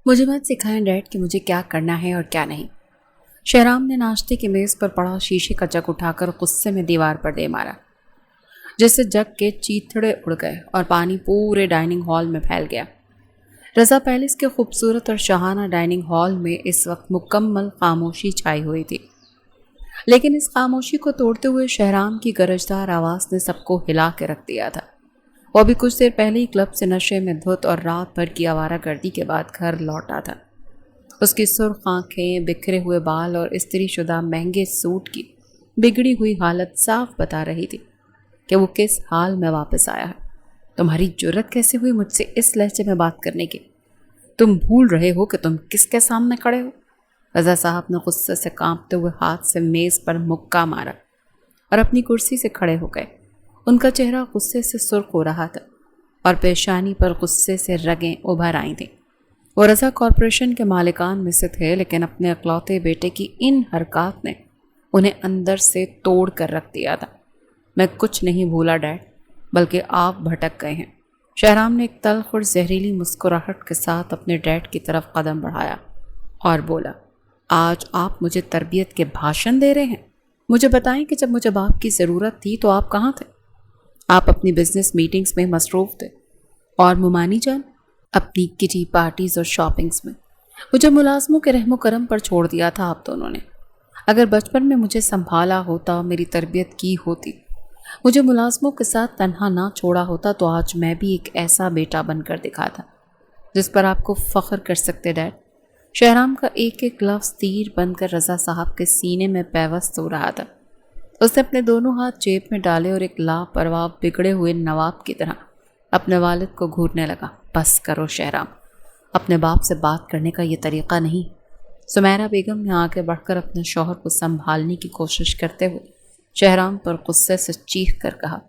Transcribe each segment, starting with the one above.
مجھے مت سکھائیں ڈیڈ کہ مجھے کیا کرنا ہے اور کیا نہیں۔ شہرام نے ناشتے کی میز پر پڑا شیشے کا جگ اٹھا کر غصے میں دیوار پر دے مارا، جس سے جگ کے چیتڑے اڑ گئے اور پانی پورے ڈائننگ ہال میں پھیل گیا۔ رضا پیلس کے خوبصورت اور شاہانہ ڈائننگ ہال میں اس وقت مکمل خاموشی چھائی ہوئی تھی، لیکن اس خاموشی کو توڑتے ہوئے شہرام کی گرجدار آواز نے سب کو ہلا کے رکھ دیا تھا۔ وہ ابھی کچھ دیر پہلے ہی کلب سے نشے میں دھت اور رات بھر کی آوارہ گردی کے بعد گھر لوٹا تھا۔ اس کی سرخ آنکھیں، بکھرے ہوئے بال اور استری شدہ مہنگے سوٹ کی بگڑی ہوئی حالت صاف بتا رہی تھی کہ وہ کس حال میں واپس آیا ہے۔ تمہاری جرت کیسے ہوئی مجھ سے اس لہجے میں بات کرنے کی؟ تم بھول رہے ہو کہ تم کس کے سامنے کھڑے ہو؟ رضا صاحب نے غصے سے کانپتے ہوئے ہاتھ سے میز پر مکہ مارا اور اپنی کرسی سے کھڑے ہو گئے۔ ان کا چہرہ غصے سے سرخ ہو رہا تھا اور پیشانی پر غصے سے رگیں ابھر آئی تھیں۔ وہ رضا کارپوریشن کے مالکان میں سے تھے، لیکن اپنے اکلوتے بیٹے کی ان حرکات نے انہیں اندر سے توڑ کر رکھ دیا تھا۔ میں کچھ نہیں بھولا ڈیڈ، بلکہ آپ بھٹک گئے ہیں۔ شہرام نے ایک تلخ اور زہریلی مسکراہٹ کے ساتھ اپنے ڈیڈ کی طرف قدم بڑھایا اور بولا، آج آپ مجھے تربیت کے بھاشن دے رہے ہیں؟ مجھے بتائیں کہ جب مجھے باپ کی ضرورت تھی تو آپ کہاں تھے؟ آپ اپنی بزنس میٹنگز میں مصروف تھے اور ممانی جان اپنی کٹی پارٹیز اور شاپنگز میں۔ مجھے ملازموں کے رحم و کرم پر چھوڑ دیا تھا آپ دونوں نے۔ اگر بچپن میں مجھے سنبھالا ہوتا، میری تربیت کی ہوتی، مجھے ملازموں کے ساتھ تنہا نہ چھوڑا ہوتا، تو آج میں بھی ایک ایسا بیٹا بن کر دکھاتا جس پر آپ کو فخر کر سکتے ڈیڈ۔ شہرام کا ایک ایک لفظ تیر بن کر رضا صاحب کے سینے میں پیوست ہو رہا تھا۔ اس نے اپنے دونوں ہاتھ جیب میں ڈالے اور ایک لاپرواہ بگڑے ہوئے نواب کی طرح اپنے والد کو گھورنے لگا۔ بس کرو شہرام، اپنے باپ سے بات کرنے کا یہ طریقہ نہیں۔ سمیرہ بیگم نے آگے بڑھ کر اپنے شوہر کو سنبھالنے کی کوشش کرتے ہوئے شہرام پر غصے سے چیخ کر کہا،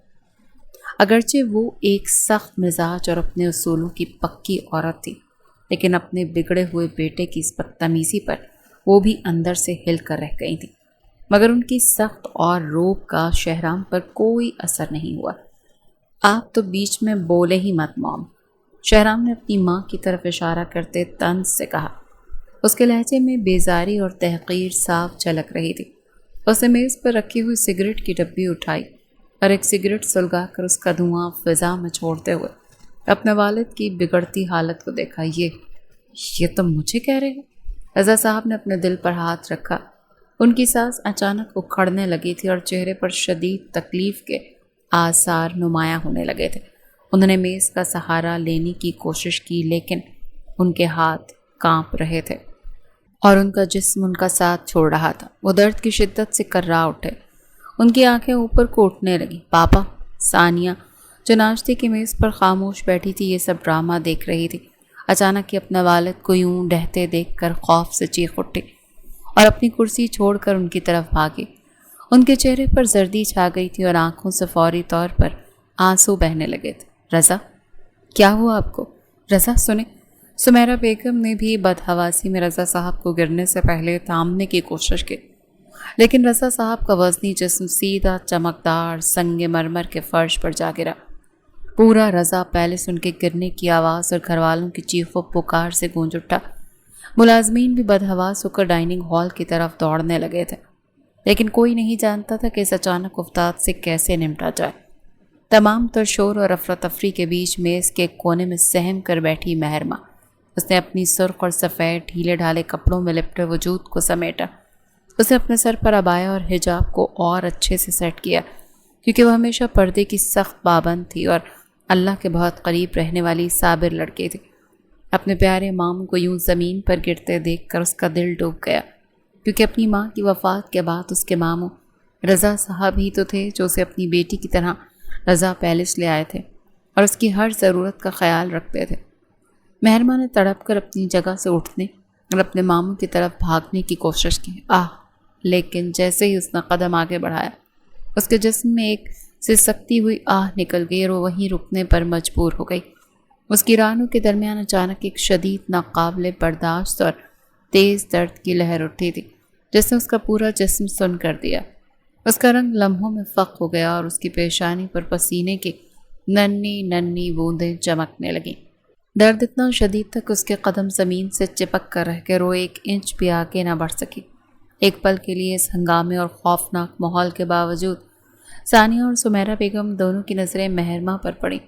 اگرچہ وہ ایک سخت مزاج اور اپنے اصولوں کی پکی عورت تھی، لیکن اپنے بگڑے ہوئے بیٹے کی اس بدتمیزی پر وہ بھی اندر سے ہل کر رہ گئی تھی، مگر ان کی سخت اور روب کا شہرام پر کوئی اثر نہیں ہوا۔ آپ تو بیچ میں بولے ہی مت موم، شہرام نے اپنی ماں کی طرف اشارہ کرتے طنز سے کہا۔ اس کے لہجے میں بیزاری اور تحقیر صاف جھلک رہی تھی۔ اس نے میز پر رکھی ہوئی سگریٹ کی ڈبی اٹھائی اور ایک سگریٹ سلگا کر اس کا دھواں فضا میں چھوڑتے ہوئے اپنے والد کی بگڑتی حالت کو دیکھا۔ یہ تم مجھے کہہ رہے ہو؟ رضا صاحب نے اپنے دل پر ہاتھ رکھا۔ ان کی سانس اچانک اکھڑنے لگی تھی اور چہرے پر شدید تکلیف کے آثار نمایاں ہونے لگے تھے۔ انہوں نے میز کا سہارا لینے کی کوشش کی، لیکن ان کے ہاتھ کانپ رہے تھے اور ان کا جسم ان کا ساتھ چھوڑ رہا تھا۔ وہ درد کی شدت سے کرا اٹھے، ان کی آنکھیں اوپر کو اٹھنے لگیں۔ پاپا! ثانیہ جو ناشتے کی میز پر خاموش بیٹھی تھی یہ سب ڈرامہ دیکھ رہی تھی، اچانک ہی اپنے والد کو یوں ڈہتے دیکھ کر خوف سے چیخ اٹھی اور اپنی کرسی چھوڑ کر ان کی طرف بھاگی۔ ان کے چہرے پر زردی چھا گئی تھی اور آنکھوں سے فوری طور پر آنسو بہنے لگے تھے۔ رضا، کیا ہوا آپ کو؟ رضا سنیں۔ سمیرہ بیگم نے بھی بدحواسی میں رضا صاحب کو گرنے سے پہلے تھامنے کی کوشش کی، لیکن رضا صاحب کا وزنی جسم سیدھا چمکدار سنگ مرمر کے فرش پر جا گرا۔ پورا رضا پیلس ان کے گرنے کی آواز اور گھر والوں کی چیخ و پکار سے گونج اٹھا۔ ملازمین بھی بدحواس ہو کر ڈائننگ ہال کی طرف دوڑنے لگے تھے، لیکن کوئی نہیں جانتا تھا کہ اس اچانک افتاد سے کیسے نمٹا جائے۔ تمام تر شور اور افراتفری کے بیچ میز کے کونے میں سہم کر بیٹھی مہرماں، اس نے اپنی سرخ اور سفید ڈھیلے ڈھالے کپڑوں میں لپٹے وجود کو سمیٹا۔ اس نے اپنے سر پر عبایا اور حجاب کو اور اچھے سے سیٹ کیا، کیونکہ وہ ہمیشہ پردے کی سخت پابند تھی اور اللہ کے بہت قریب رہنے والی صابر لڑکی تھی۔ اپنے پیارے ماموں کو یوں زمین پر گرتے دیکھ کر اس کا دل ڈوب گیا، کیونکہ اپنی ماں کی وفات کے بعد اس کے ماموں رضا صاحب ہی تو تھے جو اسے اپنی بیٹی کی طرح رضا پیلس لے آئے تھے اور اس کی ہر ضرورت کا خیال رکھتے تھے۔ مہرماں نے تڑپ کر اپنی جگہ سے اٹھنے اور اپنے ماموں کی طرف بھاگنے کی کوشش کی، لیکن جیسے ہی اس نے قدم آگے بڑھایا اس کے جسم میں ایک سسکتی ہوئی نکل گئی اور وہ وہیں رکنے پر مجبور ہو گئی۔ اس کی رانوں کے درمیان اچانک ایک شدید ناقابل برداشت اور تیز درد کی لہر اٹھی تھی جس نے اس کا پورا جسم سن کر دیا۔ اس کا رنگ لمحوں میں فق ہو گیا اور اس کی پیشانی پر پسینے کی ننھی ننھی بوندیں چمکنے لگیں۔ درد اتنا شدید تک اس کے قدم زمین سے چپک کر رہ کے وہ 1 انچ بھی آگے نہ بڑھ سکی۔ ایک پل کے لیے اس ہنگامے اور خوفناک ماحول کے باوجود ثانیہ اور سمیرہ بیگم دونوں کی نظریں مہرماں پر پڑیں،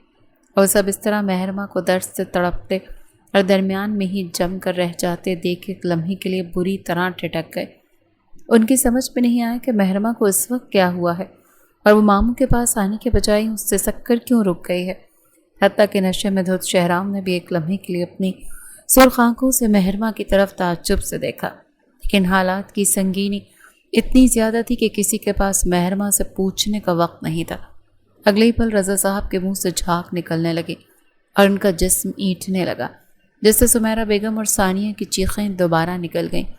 اور سب اس طرح مہرماں کو درد سے تڑپتے اور درمیان میں ہی جم کر رہ جاتے دیکھ ایک لمحے کے لیے بری طرح ٹھٹک گئے۔ ان کی سمجھ میں نہیں آیا کہ مہرماں کو اس وقت کیا ہوا ہے، اور وہ ماموں کے پاس آنے کے بجائے اس سے سک کر کیوں رک گئی ہے۔ حتیٰ کہ نشے میں دھت شہرام نے بھی ایک لمحے کے لیے اپنی سرخ آنکھوں سے مہرماں کی طرف تعجب سے دیکھا، لیکن حالات کی سنگینی اتنی زیادہ تھی کہ کسی کے پاس مہرماں سے پوچھنے کا وقت نہیں تھا۔ اگلے ہی پل رضا صاحب کے منہ سے جھاگ نکلنے لگی اور ان کا جسم اینٹنے لگا، جس سے سمیرہ بیگم اور ثانیہ کی چیخیں دوبارہ نکل گئیں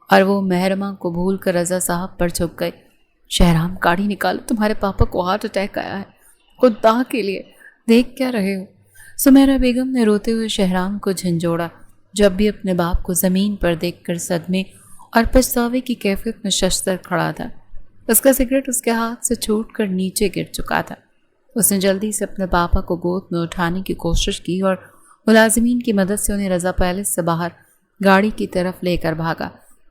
اور وہ مہرماں کو بھول کر رضا صاحب پر جھک گئے۔ شہرام کاڑی نکالو، تمہارے پاپا کو ہارٹ اٹیک آیا ہے، خدا کے لیے دیکھ کیا رہے ہو؟ سمیرہ بیگم نے روتے ہوئے شہرام کو جھنجھوڑا، جب بھی اپنے باپ کو زمین پر دیکھ کر صدمے اور پچھتاوے کی کیفیت میں ششدر کھڑا تھا۔ اس کا سگریٹ اس کے ہاتھ سے چھوٹ کر نیچے گر چکا تھا۔ اس نے جلدی سے اپنے پاپا کو گود میں اٹھانے کی کوشش کی اور ملازمین کی مدد سے انہیں رضا پیلس سے باہر گاڑی کی طرف لے کر بھاگا،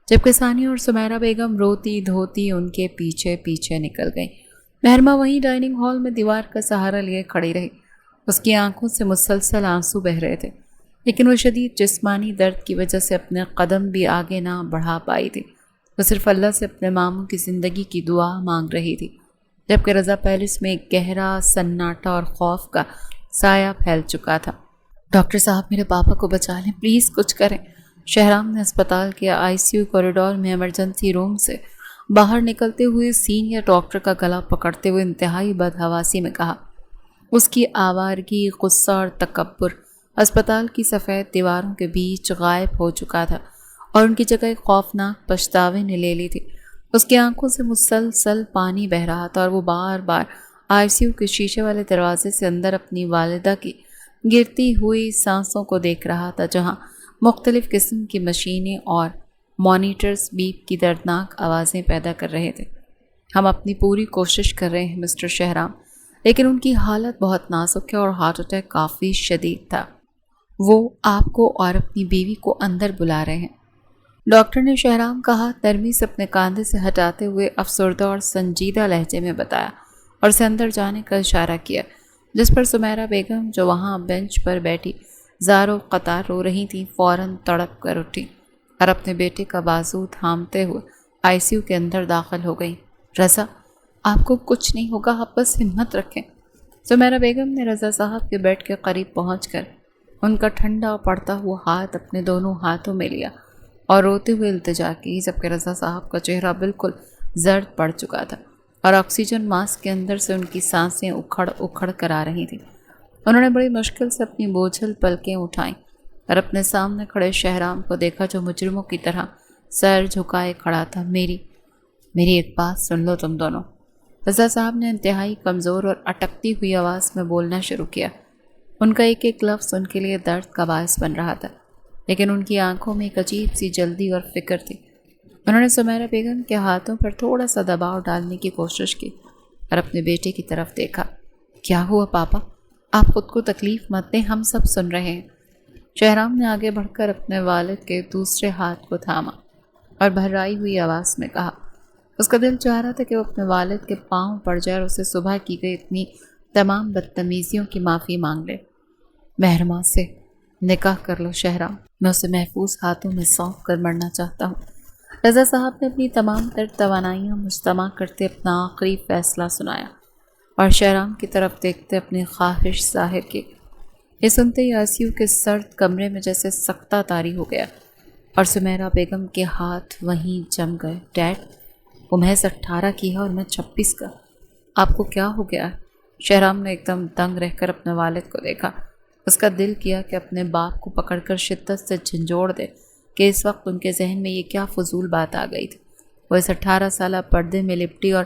جبکہ ثانیہ اور سمیرہ بیگم روتی دھوتی ان کے پیچھے پیچھے نکل گئیں۔ مہرماں وہیں ڈائننگ ہال میں دیوار کا سہارا لیے کھڑی رہی۔ اس کی آنکھوں سے مسلسل آنسو بہہ رہے تھے، لیکن وہ شدید جسمانی درد کی وجہ سے اپنے قدم بھی آگے نہ بڑھا پائی تھی۔ وہ صرف اللہ سے اپنے ماموں کی زندگی کی دعا مانگ رہی تھی، جبکہ رضا پیلس میں ایک گہرا سناٹا اور خوف کا سایہ پھیل چکا تھا۔ ڈاکٹر صاحب میرے پاپا کو بچا لیں، پلیز کچھ کریں۔ شہرام نے اسپتال کے ICU کوریڈور میں ایمرجنسی روم سے باہر نکلتے ہوئے سینئر ڈاکٹر کا گلا پکڑتے ہوئے انتہائی بدحواسی میں کہا۔ اس کی آوارگی، غصہ اور تکبر اسپتال کی سفید دیواروں کے بیچ غائب ہو چکا تھا، اور ان کی جگہ ایک خوفناک پچھتاوے نے لے لی تھی۔ اس کی آنکھوں سے مسلسل پانی بہہ رہا تھا اور وہ بار بار ICU کے شیشے والے دروازے سے اندر اپنی والدہ کی گرتی ہوئی سانسوں کو دیکھ رہا تھا، جہاں مختلف قسم کی مشینیں اور مانیٹرز بیپ کی دردناک آوازیں پیدا کر رہے تھے۔ ہم اپنی پوری کوشش کر رہے ہیں مسٹر شہرام، لیکن ان کی حالت بہت نازک ہے اور ہارٹ اٹیک کافی شدید تھا۔ وہ آپ کو اور اپنی بیوی کو اندر بلا رہے ہیں، ڈاکٹر نے شہرام کا ہاتھ نرمی سے اپنے کاندھے سے ہٹاتے ہوئے افسردہ اور سنجیدہ لہجے میں بتایا اور اسے اندر جانے کا اشارہ کیا، جس پر سمیرہ بیگم جو وہاں بینچ پر بیٹھی زاروں قطار رو رہی تھیں فوراً تڑپ کر اٹھی اور اپنے بیٹے کا بازو تھامتے ہوئے ICU کے اندر داخل ہو گئی۔ رضا، آپ کو کچھ نہیں ہوگا، آپ بس ہمت رکھیں۔ سمیرہ بیگم نے رضا صاحب کے بیڈ کے قریب پہنچ کر ان کا ٹھنڈا پڑتا ہوا ہاتھ اپنے دونوں ہاتھوں میں لیا اور روتے ہوئے التجا کی، جبکہ رضا صاحب کا چہرہ بالکل زرد پڑ چکا تھا اور آکسیجن ماسک کے اندر سے ان کی سانسیں اکھڑ اکھڑ کر آ رہی تھیں۔ انہوں نے بڑی مشکل سے اپنی بوجھل پلکیں اٹھائیں اور اپنے سامنے کھڑے شہرام کو دیکھا، جو مجرموں کی طرح سر جھکائے کھڑا تھا۔ میری ایک بات سن لو تم دونوں، رضا صاحب نے انتہائی کمزور اور اٹکتی ہوئی آواز میں بولنا شروع کیا۔ ان کا ایک ایک لفظ ان کے لیے درد کا باعث بن رہا تھا، لیکن ان کی آنکھوں میں ایک عجیب سی جلدی اور فکر تھی۔ انہوں نے سمیرہ بیگم کے ہاتھوں پر تھوڑا سا دباؤ ڈالنے کی کوشش کی اور اپنے بیٹے کی طرف دیکھا۔ کیا ہوا پاپا؟ آپ خود کو تکلیف مت دیں، ہم سب سن رہے ہیں۔ شہرام نے آگے بڑھ کر اپنے والد کے دوسرے ہاتھ کو تھاما اور بھرائی ہوئی آواز میں کہا۔ اس کا دل چاہ رہا تھا کہ وہ اپنے والد کے پاؤں پڑ جائے اور اسے صبح کی گئی اتنی تمام بدتمیزیوں کی معافی مانگ لے۔ مہرماں سے نکاح کر لو شہرام، میں اسے محفوظ ہاتھوں میں سونپ کر مرنا چاہتا ہوں۔ رضا صاحب نے اپنی تمام تر توانائیاں مجتمع کرتے اپنا آخری فیصلہ سنایا اور شہرام کی طرف دیکھتے اپنی خواہش ظاہر کی۔ یہ سنتے ہی ICU کے سرد کمرے میں جیسے سکتہ طاری ہو گیا اور سمیرہ بیگم کے ہاتھ وہیں جم گئے۔ ڈیڈ، وہ محض 18 کی ہے اور میں 26 کا، آپ کو کیا ہو گیا؟ شہرام نے ایک دم دنگ رہ کر اپنے والد کو دیکھا۔ اس کا دل کیا کہ اپنے باپ کو پکڑ کر شدت سے جھنجھوڑ دے کہ اس وقت ان کے ذہن میں یہ کیا فضول بات آ گئی تھی۔ وہ اس 18 سالہ پردے میں لپٹی اور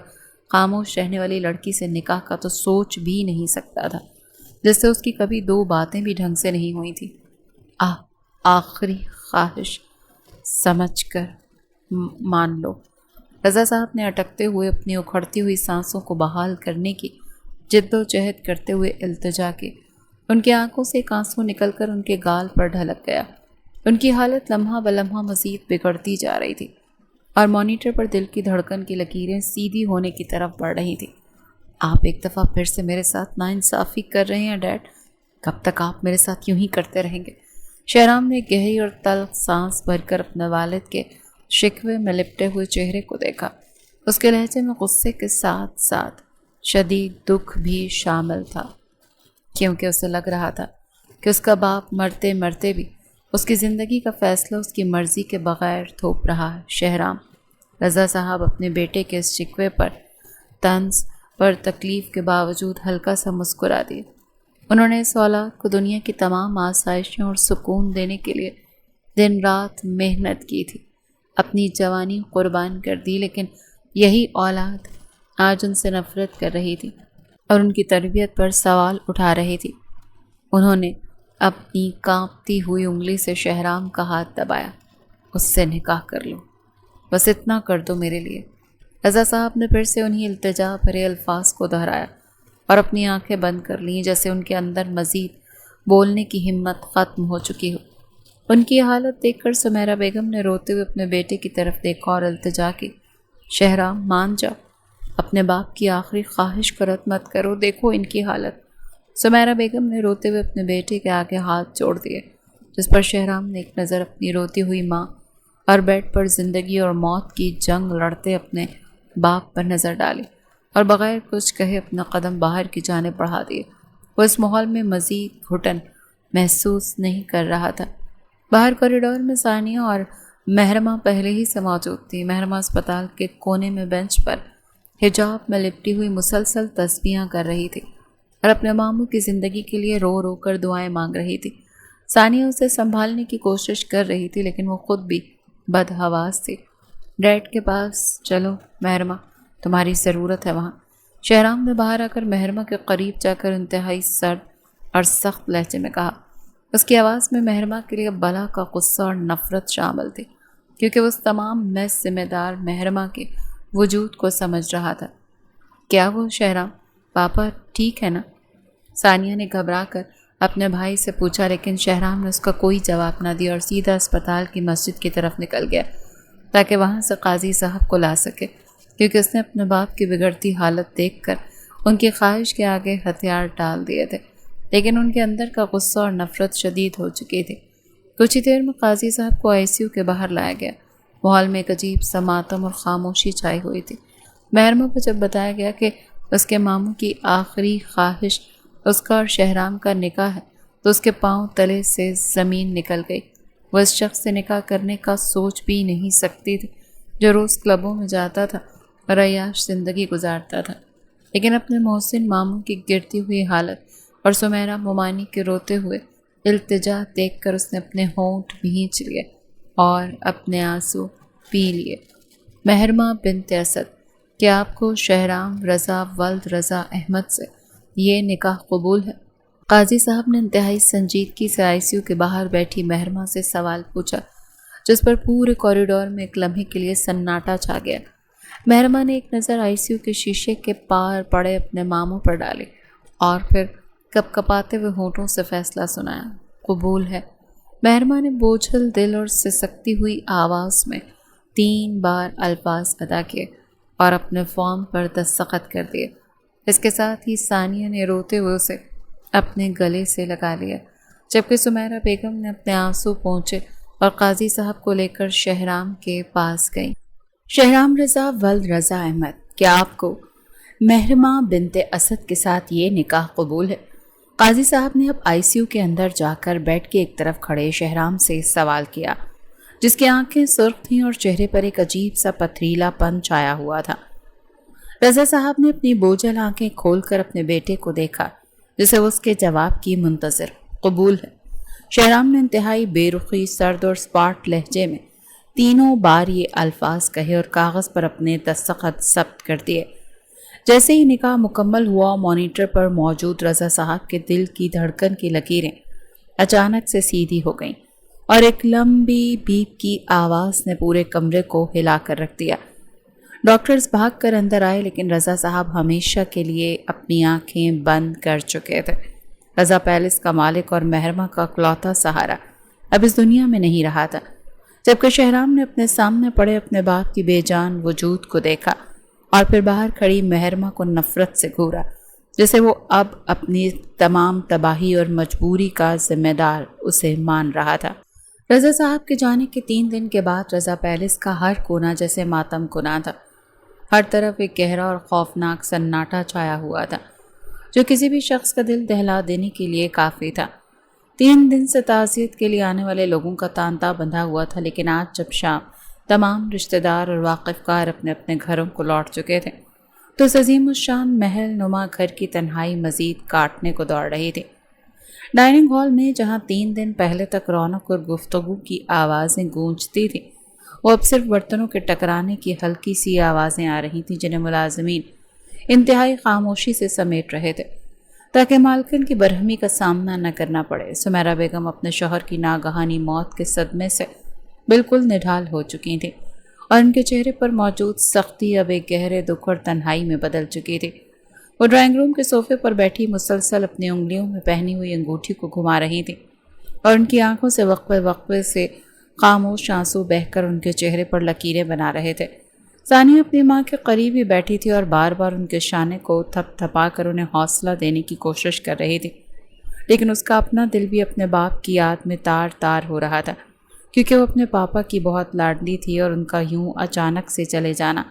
خاموش رہنے والی لڑکی سے نکاح کا تو سوچ بھی نہیں سکتا تھا، جس سے اس کی کبھی دو باتیں بھی ڈھنگ سے نہیں ہوئی تھیں۔ آخری خواہش سمجھ کر مان لو۔ رضا صاحب نے اٹکتے ہوئے اپنی اکھڑتی ہوئی سانسوں کو بحال کرنے کی جد و جہد کرتے ہوئے التجا کی ان کی آنکھوں سے ایک آنسو نکل کر ان کے گال پر ڈھلک گیا۔ ان کی حالت لمحہ بلمحہ مزید بگڑتی جا رہی تھی اور مانیٹر پر دل کی دھڑکن کی لکیریں سیدھی ہونے کی طرف بڑھ رہی تھیں۔ آپ ایک دفعہ پھر سے میرے ساتھ ناانصافی کر رہے ہیں ڈیڈ، کب تک آپ میرے ساتھ یوں ہی کرتے رہیں گے؟ شہرام نے گہری اور تلخ سانس بھر کر اپنے والد کے شکوے میں لپٹے ہوئے چہرے کو دیکھا۔ اس کے لہجے میں غصے کے ساتھ ساتھ شدید دکھ بھی شامل تھا، کیونکہ اسے لگ رہا تھا کہ اس کا باپ مرتے مرتے بھی اس کی زندگی کا فیصلہ اس کی مرضی کے بغیر تھوپ رہا ہے۔ شہرام، رضا صاحب اپنے بیٹے کے اس شکوے پر طنز پر تکلیف کے باوجود ہلکا سا مسکرا دیے۔ انہوں نے اس اولاد کو دنیا کی تمام آسائشیں اور سکون دینے کے لیے دن رات محنت کی تھی، اپنی جوانی قربان کر دی، لیکن یہی اولاد آج ان سے نفرت کر رہی تھی اور ان کی تربیت پر سوال اٹھا رہی تھی۔ انہوں نے اپنی کانپتی ہوئی انگلی سے شہرام کا ہاتھ دبایا۔ اس سے نکاح کر لو، بس اتنا کر دو میرے لیے۔ رضا صاحب نے پھر سے انہی التجا بھرے الفاظ کو دہرایا اور اپنی آنکھیں بند کر لیں، جیسے ان کے اندر مزید بولنے کی ہمت ختم ہو چکی ہو۔ ان کی حالت دیکھ کر سمیرہ بیگم نے روتے ہوئے اپنے بیٹے کی طرف دیکھا اور التجا کی، شہرام مان جا، اپنے باپ کی آخری خواہش کو رد مت کرو، دیکھو ان کی حالت۔ سمیرہ بیگم نے روتے ہوئے اپنے بیٹے کے آگے ہاتھ جوڑ دیے، جس پر شہرام نے ایک نظر اپنی روتی ہوئی ماں اور بیڈ پر زندگی اور موت کی جنگ لڑتے اپنے باپ پر نظر ڈالی اور بغیر کچھ کہے اپنا قدم باہر کی جانب بڑھا دیے۔ وہ اس ماحول میں مزید گھٹن محسوس نہیں کر رہا تھا۔ باہر کوریڈور میں ثانیہ اور مہرمہ پہلے ہی سے موجود تھی۔ مہرمہ اسپتال کے کونے میں بینچ پر حجاب میں لپٹی ہوئی مسلسل تسبیحاں کر رہی تھی اور اپنے ماموں کی زندگی کے لیے رو رو کر دعائیں مانگ رہی تھی۔ ثانیہ اسے سنبھالنے کی کوشش کر رہی تھی، لیکن وہ خود بھی بدحواس تھی۔ ڈیڈ کے پاس چلو مہرمہ، تمہاری ضرورت ہے وہاں۔ شہرام نے باہر آ کر مہرمہ کے قریب جا کر انتہائی سرد اور سخت لہجے میں کہا۔ اس کی آواز میں مہرمہ کے لیے بلا کا غصہ اور نفرت شامل تھی، کیونکہ وہ اس تمام محض ذمہ دار مہرمہ کے وجود کو سمجھ رہا تھا۔ کیا وہ شہرام، پاپا ٹھیک ہے نا؟ ثانیہ نے گھبرا کر اپنے بھائی سے پوچھا، لیکن شہرام نے اس کا کوئی جواب نہ دیا اور سیدھا اسپتال کی مسجد کی طرف نکل گیا تاکہ وہاں سے قاضی صاحب کو لا سکے، کیونکہ اس نے اپنے باپ کی بگڑتی حالت دیکھ کر ان کی خواہش کے آگے ہتھیار ڈال دیے تھے، لیکن ان کے اندر کا غصہ اور نفرت شدید ہو چکی تھی۔ کچھ ہی دیر میں قاضی صاحب کو ICU کے باہر لایا گیا۔ ماحول میں ایک عجیب سا ماتم اور خاموشی چھائی ہوئی تھی۔ مہرمہ کو جب بتایا گیا کہ اس کے ماموں کی آخری خواہش اس کا اور شہرام کا نکاح ہے تو اس کے پاؤں تلے سے زمین نکل گئی۔ وہ اس شخص سے نکاح کرنے کا سوچ بھی نہیں سکتی تھی جو روز کلبوں میں جاتا تھا اور عیاش زندگی گزارتا تھا، لیکن اپنے محسن ماموں کی گرتی ہوئی حالت اور سمیرہ مومانی کے روتے ہوئے التجا دیکھ کر اس نے اپنے ہونٹ بھینچ لیے اور اپنے آنسو پی لیے۔ مہرمہ بنت اسد، کیا آپ کو شہرام رضا ولد رضا احمد سے یہ نکاح قبول ہے؟ قاضی صاحب نے انتہائی سنجیدگی سے ICU کے باہر بیٹھی مہرمہ سے سوال پوچھا، جس پر پورے کوریڈور میں ایک لمحے کے لیے سناٹا چھا گیا۔ مہرمہ نے ایک نظر ICU کے شیشے کے پار پڑے اپنے ماموں پر ڈالی اور پھر کپ کپاتے ہوئے ہونٹوں سے فیصلہ سنایا، قبول ہے۔ مہرمہ نے بوجھل دل اور سسکتی ہوئی آواز میں 3 بار الفاظ ادا کیے اور اپنے فارم پر دستخط کر دیے۔ اس کے ساتھ ہی ثانیہ نے روتے ہوئے اسے اپنے گلے سے لگا لیا، جبکہ سمیرہ بیگم نے اپنے آنسو پونچھے اور قاضی صاحب کو لے کر شہرام کے پاس گئی۔ شہرام رضا ولد رضا احمد، کیا آپ کو مہرمہ بنت اسد کے ساتھ یہ نکاح قبول ہے؟ قاضی صاحب نے اب ICU کے اندر جا کر بیڈ کے ایک طرف کھڑے شہرام سے سوال کیا، جس کی آنکھیں سرخ تھیں اور چہرے پر ایک عجیب سا پتھریلا پن چھایا ہوا تھا۔ رضا صاحب نے اپنی بوجھل آنکھیں کھول کر اپنے بیٹے کو دیکھا، جسے اس کے جواب کی منتظر۔ قبول ہے۔ شہرام نے انتہائی بے رخی، سرد اور سپاٹ لہجے میں 3 بار یہ الفاظ کہے اور کاغذ پر اپنے دستخط ثبت کر دیے۔ جیسے ہی نکاح مکمل ہوا، مانیٹر پر موجود رضا صاحب کے دل کی دھڑکن کی لکیریں اچانک سے سیدھی ہو گئیں اور ایک لمبی بیپ کی آواز نے پورے کمرے کو ہلا کر رکھ دیا۔ ڈاکٹرز بھاگ کر اندر آئے، لیکن رضا صاحب ہمیشہ کے لیے اپنی آنکھیں بند کر چکے تھے۔ رضا پیلس کا مالک اور مہرما کا اکلوتا سہارا اب اس دنیا میں نہیں رہا تھا، جبکہ شہرام نے اپنے سامنے پڑے اپنے باپ کی بے جان وجود کو دیکھا اور پھر باہر کھڑی مہرما کو نفرت سے گھورا، جسے وہ اب اپنی تمام تباہی اور مجبوری کا ذمہ دار اسے مان رہا تھا۔ رضا صاحب کے جانے کے 3 دن کے بعد رضا پیلس کا ہر کونا جیسے ماتم کنا تھا۔ ہر طرف ایک گہرا اور خوفناک سناٹا چھایا ہوا تھا جو کسی بھی شخص کا دل دہلا دینے کے لیے کافی تھا۔ 3 دن سے تعزیت کے لیے آنے والے لوگوں کا تانتا بندھا ہوا تھا، لیکن آج جب شام تمام رشتہ دار اور واقف کار اپنے اپنے گھروں کو لوٹ چکے تھے تو اس عظیم الشان محل نما گھر کی تنہائی مزید کاٹنے کو دوڑ رہی تھی۔ ڈائننگ ہال میں جہاں 3 دن پہلے تک رونق اور گفتگو کی آوازیں گونجتی تھیں، وہ اب صرف برتنوں کے ٹکرانے کی ہلکی سی آوازیں آ رہی تھیں جنہیں ملازمین انتہائی خاموشی سے سمیٹ رہے تھے تاکہ مالکن کی برہمی کا سامنا نہ کرنا پڑے۔ سمیرہ بیگم اپنے شوہر کی ناگہانی موت کے صدمے سے بالکل نڈھال ہو چکی تھی اور ان کے چہرے پر موجود سختی اب ایک گہرے دکھ اور تنہائی میں بدل چکی تھی۔ وہ ڈرائنگ روم کے صوفے پر بیٹھی مسلسل اپنی انگلیوں میں پہنی ہوئی انگوٹھی کو گھما رہی تھی اور ان کی آنکھوں سے وقفے وقفے سے خاموش آنسو بہہ کر ان کے چہرے پر لکیریں بنا رہے تھے۔ ثانیہ اپنی ماں کے قریب ہی بیٹھی تھی اور بار بار ان کے شانے کو تھپ تھپا کر انہیں حوصلہ دینے کی کوشش کر رہی تھی، لیکن اس کا اپنا دل بھی اپنے باپ کی یاد میں تار تار ہو رہا تھا، کیونکہ وہ اپنے پاپا کی بہت لاڈلی تھی اور ان کا یوں اچانک سے چلے جانا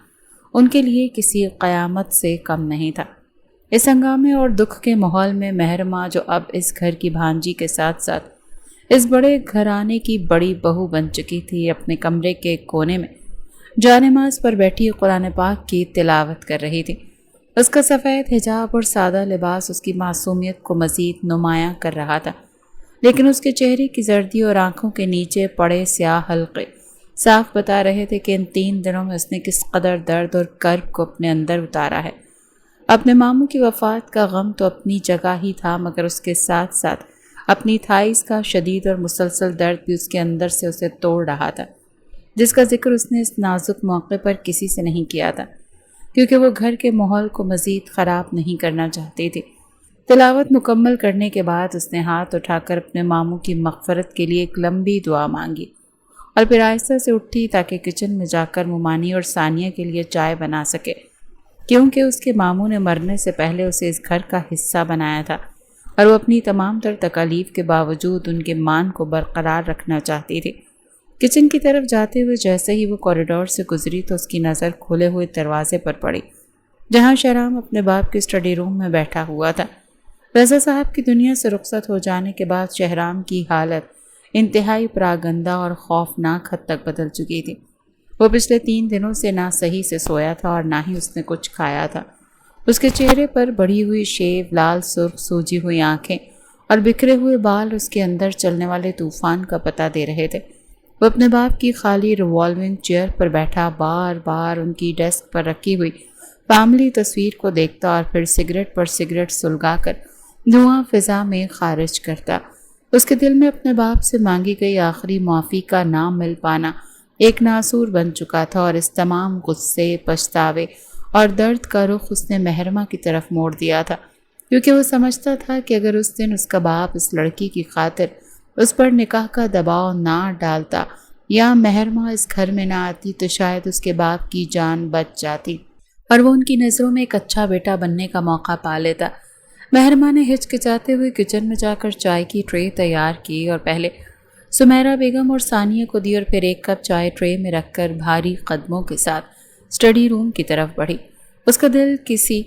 ان کے لیے کسی قیامت سے کم نہیں تھا۔ اس ہنگامے اور دکھ کے ماحول میں مہرما، جو اب اس گھر کی بھانجی کے ساتھ ساتھ اس بڑے گھرانے کی بڑی بہو بن چکی تھی، اپنے کمرے کے کونے میں جانماز پر بیٹھی قرآن پاک کی تلاوت کر رہی تھی۔ اس کا سفید حجاب اور سادہ لباس اس کی معصومیت کو مزید نمایاں کر رہا تھا، لیکن اس کے چہرے کی زردی اور آنکھوں کے نیچے پڑے سیاہ حلقے صاف بتا رہے تھے کہ ان 3 دنوں میں اس نے کس قدر درد اور کرب کو اپنے اندر اتارا ہے۔ اپنے ماموں کی وفات کا غم تو اپنی جگہ ہی تھا، مگر اس کے ساتھ ساتھ اپنی تھائیز کا شدید اور مسلسل درد بھی اس کے اندر سے اسے توڑ رہا تھا، جس کا ذکر اس نے اس نازک موقع پر کسی سے نہیں کیا تھا، کیونکہ وہ گھر کے ماحول کو مزید خراب نہیں کرنا چاہتی تھی۔ تلاوت مکمل کرنے کے بعد اس نے ہاتھ اٹھا کر اپنے ماموں کی مغفرت کے لیے ایک لمبی دعا مانگی اور پھر آہستہ سے اٹھی تاکہ کچن میں جا کر ممانی اور ثانیہ کے لیے چائے بنا سکے، کیونکہ اس کے ماموں نے مرنے سے پہلے اسے اس گھر کا حصہ بنایا تھا اور وہ اپنی تمام تر تکالیف کے باوجود ان کے مان کو برقرار رکھنا چاہتی تھی۔ کچن کی طرف جاتے ہوئے جیسے ہی وہ کوریڈور سے گزری تو اس کی نظر کھلے ہوئے دروازے پر پڑی، جہاں شہرام اپنے باپ کے اسٹڈی روم میں بیٹھا ہوا تھا۔ رضا صاحب کی دنیا سے رخصت ہو جانے کے بعد شہرام کی حالت انتہائی پراگندہ اور خوفناک حد تک بدل چکی تھی۔ وہ پچھلے 3 دنوں سے نہ صحیح سے سویا تھا اور نہ ہی اس نے کچھ کھایا تھا۔ اس کے چہرے پر بڑھی ہوئی شیو، لال سرخ سوجی ہوئی آنکھیں اور بکھرے ہوئے بال اس کے اندر چلنے والے طوفان کا پتہ دے رہے تھے۔ وہ اپنے باپ کی خالی ریوالونگ چیئر پر بیٹھا بار بار ان کی ڈیسک پر رکھی ہوئی فیملی تصویر کو دیکھتا اور پھر سگریٹ پر سگریٹ سلگا کر دھواں فضا میں خارج کرتا۔ اس کے دل میں اپنے باپ سے مانگی گئی آخری معافی کا نہ مل پانا ایک ناسور بن چکا تھا، اور اس تمام غصے، پچھتاوے اور درد کا رخ اس نے مہرما کی طرف موڑ دیا تھا، کیونکہ وہ سمجھتا تھا کہ اگر اس دن اس کا باپ اس لڑکی کی خاطر اس پر نکاح کا دباؤ نہ ڈالتا یا مہرما اس گھر میں نہ آتی تو شاید اس کے باپ کی جان بچ جاتی اور وہ ان کی نظروں میں ایک اچھا بیٹا بننے کا موقع پا لیتا۔ مہرما نے ہچکچاتے ہوئے کچن میں جا کر چائے کی ٹرے تیار کی اور پہلے سمیرہ بیگم اور ثانیہ کو دی اور پھر ایک کپ چائے ٹرے میں رکھ کر بھاری قدموں کے ساتھ اسٹڈی روم کی طرف بڑھی۔ اس کا دل کسی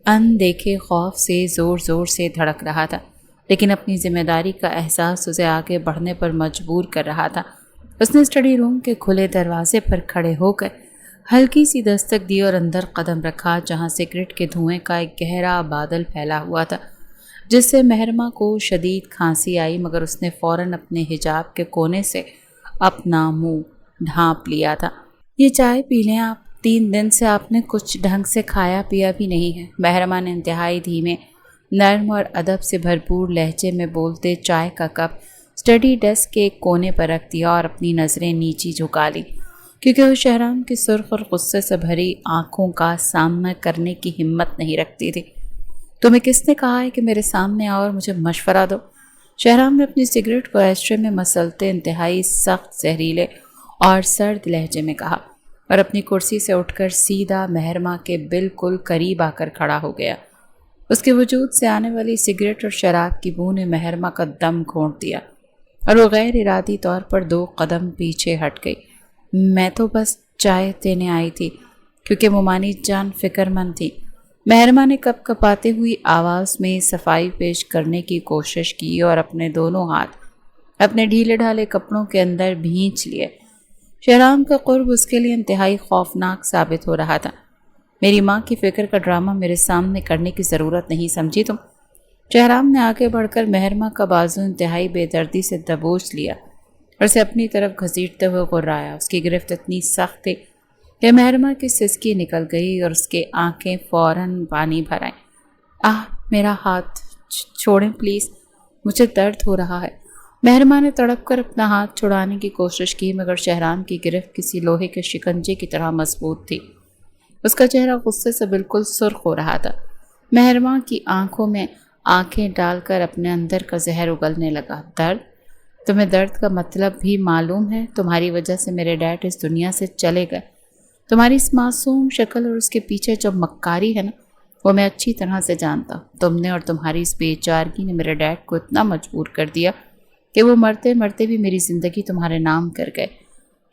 اندیکھے خوف سے زور زور سے دھڑک رہا تھا، لیکن اپنی ذمہ داری کا احساس اسے آگے بڑھنے پر مجبور کر رہا تھا۔ اس نے اسٹڈی روم کے کھلے دروازے پر کھڑے ہو کر ہلکی سی دستک دی اور اندر قدم رکھا، جہاں سگریٹ کے دھوئیں کا ایک گہرا بادل پھیلا ہوا تھا، جس سے مہرما کو شدید کھانسی آئی، مگر اس نے فوراً اپنے حجاب کے کونے سے اپنا منہ ڈھانپ لیا تھا۔ یہ چائے پی لیں آپ، 3 دن سے آپ نے کچھ ڈھنگ سے کھایا پیا بھی نہیں ہے، مہرما نے انتہائی دھیمے، نرم اور ادب سے بھرپور لہجے میں بولتے چائے کا کپ اسٹڈی ڈیسک کے ایک کونے پر رکھ دیا اور اپنی نظریں نیچی جھکا لی، کیونکہ وہ شہرام کی سرخ اور غصے سے بھری آنکھوں کا سامنا کرنے کی ہمت نہیں رکھتی تھی۔ تمہیں کس نے کہا ہے کہ میرے سامنے آؤ اور مجھے مشورہ دو؟ شہرام نے اپنی سگریٹ کو ایشٹرے میں مسلتے انتہائی سخت زہریلے اور سرد لہجے میں کہا اور اپنی کرسی سے اٹھ کر سیدھا مہرماں کے بالکل قریب آ کر کھڑا ہو گیا۔ اس کے وجود سے آنے والی سگریٹ اور شراب کی بو نے مہرماں کا دم گھونٹ دیا اور وہ غیر ارادی طور پر 2 قدم پیچھے ہٹ گئی۔ میں تو بس چائے دینے آئی تھی، کیونکہ ممانی جان فکر مند تھی۔ مہرماں نے کپ کپاتے ہوئی آواز میں صفائی پیش کرنے کی کوشش کی اور اپنے دونوں ہاتھ اپنے ڈھیلے ڈھالے کپڑوں کے اندر بھینچ لیے۔ شہرام کا قرب اس کے لیے انتہائی خوفناک ثابت ہو رہا تھا۔ میری ماں کی فکر کا ڈرامہ میرے سامنے کرنے کی ضرورت نہیں سمجھی تم؟ شہرام نے آگے بڑھ کر مہرماں کا بازو انتہائی بے دردی سے دبوچ لیا اور اسے اپنی طرف گھسیٹتے ہوئے غرایا۔ اس کی گرفت اتنی سخت تھی کہ مہرماں کی سسکی نکل گئی اور اس کے آنکھیں فوراً پانی بھر آئیں۔ میرا ہاتھ چھوڑیں پلیز، مجھے درد ہو رہا ہے۔ مہرماں نے تڑپ کر اپنا ہاتھ چھڑانے کی کوشش کی، مگر شہرام کی گرفت کسی لوہے کے شکنجے کی طرح مضبوط تھی۔ اس کا چہرہ غصے سے بالکل سرخ ہو رہا تھا۔ مہرماں کی آنکھوں میں آنکھیں ڈال کر اپنے اندر کا زہر اگلنے لگا۔ درد؟ تمہیں درد کا مطلب بھی معلوم ہے؟ تمہاری وجہ سے میرے ڈیڈ اس دنیا سے چلے گئے۔ تمہاری اس معصوم شکل اور اس کے پیچھے جو مکاری ہے نا، وہ میں اچھی طرح سے جانتا ہوں۔ تم نے اور تمہاری اس بے چارگی نے میرے ڈیڈ کو اتنا مجبور کر دیا کہ وہ مرتے مرتے بھی میری زندگی تمہارے نام کر گئے۔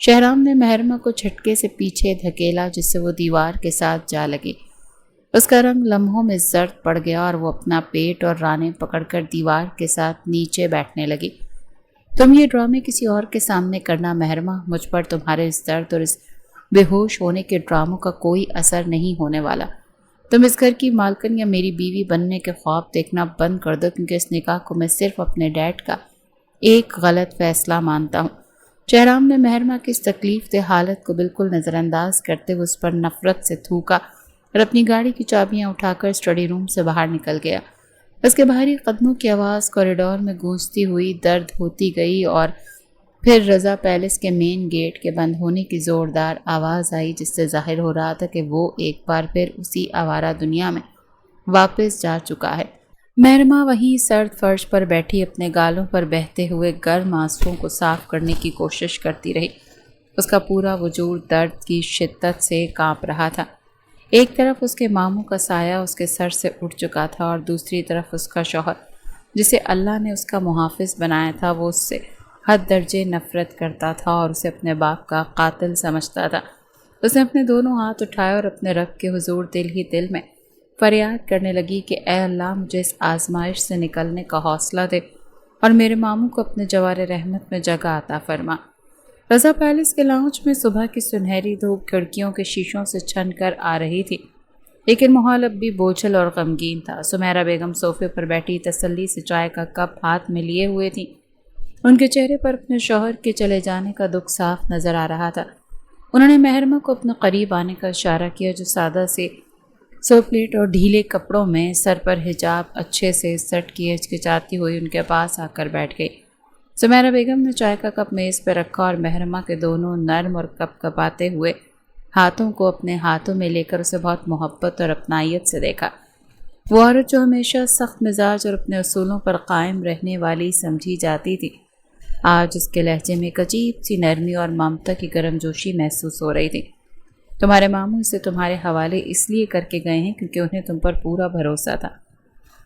شہرام نے مہرماں کو جھٹکے سے پیچھے دھکیلا، جس سے وہ دیوار کے ساتھ جا لگی۔ اس کا رنگ لمحوں میں زرد پڑ گیا اور وہ اپنا پیٹ اور رانے پکڑ کر دیوار کے ساتھ نیچے بیٹھنے لگی۔ تم یہ ڈرامے کسی اور کے سامنے کرنا مہرماں، مجھ پر تمہارے اس درد اور اس بے ہوش ہونے کے ڈراموں کا کوئی اثر نہیں ہونے والا۔ تم اس گھر کی مالکن یا میری بیوی بننے کے خواب دیکھنا بند کر دو، کیونکہ اس نکاح کو میں صرف اپنے ڈیڈ کا ایک غلط فیصلہ مانتا ہوں۔ شہرام نے مہرماں کی اس تکلیف دہ حالت کو بالکل نظر انداز کرتے ہوئے اس پر نفرت سے تھوکا اور اپنی گاڑی کی چابیاں اٹھا کر اسٹڈی روم سے باہر نکل گیا۔ اس کے بھاری قدموں کی آواز کوریڈور میں گونجتی ہوئی درد ہوتی گئی اور پھر رضا پیلس کے مین گیٹ کے بند ہونے کی زوردار آواز آئی، جس سے ظاہر ہو رہا تھا کہ وہ ایک بار پھر اسی آوارہ دنیا میں واپس جا چکا ہے۔ مہرماں وہیں سرد فرش پر بیٹھی اپنے گالوں پر بہتے ہوئے گرم آنسوؤں کو صاف کرنے کی کوشش کرتی رہی۔ اس کا پورا وجود درد کی شدت سے کانپ رہا تھا۔ ایک طرف اس کے ماموں کا سایہ اس کے سر سے اٹھ چکا تھا اور دوسری طرف اس کا شوہر، جسے اللہ نے اس کا محافظ بنایا تھا، وہ اس سے حد درجے نفرت کرتا تھا اور اسے اپنے باپ کا قاتل سمجھتا تھا۔ اس نے اپنے دونوں ہاتھ اٹھائے اور اپنے رب کے حضور دل ہی دل میں فریاد کرنے لگی کہ اے اللہ، مجھے اس آزمائش سے نکلنے کا حوصلہ دے اور میرے ماموں کو اپنے جوار رحمت میں جگہ عطا فرما۔ رضا پیلس کے لاؤنج میں صبح کی سنہری دھوپ کھڑکیوں کے شیشوں سے چھن کر آ رہی تھی، لیکن ماحول اب بھی بوجھل اور غمگین تھا۔ سمیرہ بیگم صوفے پر بیٹھی تسلی سے چائے کا کپ ہاتھ میں لیے ہوئے تھیں۔ ان کے چہرے پر اپنے شوہر کے چلے جانے کا دکھ صاف نظر آ رہا تھا۔ انہوں نے مہرماں کو اپنے قریب آنے کا اشارہ کیا، جو سادہ سے سوپلیٹ اور ڈھیلے کپڑوں میں سر پر حجاب اچھے سے سٹ کیے ہچکچاتی ہوئی ان کے پاس آ کر بیٹھ گئی۔ سمیرہ بیگم نے چائے کا کپ میز پہ رکھا اور مہرماں کے دونوں نرم اور کپ کپاتے ہوئے ہاتھوں کو اپنے ہاتھوں میں لے کر اسے بہت محبت اور اپنائیت سے دیکھا۔ وہ عورت جو ہمیشہ سخت مزاج اور اپنے اصولوں پر قائم رہنے والی سمجھی جاتی تھی، آج اس کے لہجے میں ایک عجیب سی نرمی اور ممتا کی گرم جوشی محسوس ہو رہی تھی۔ تمہارے ماموں اسے تمہارے حوالے اس لیے کر کے گئے ہیں کیونکہ انہیں تم پر پورا بھروسہ تھا۔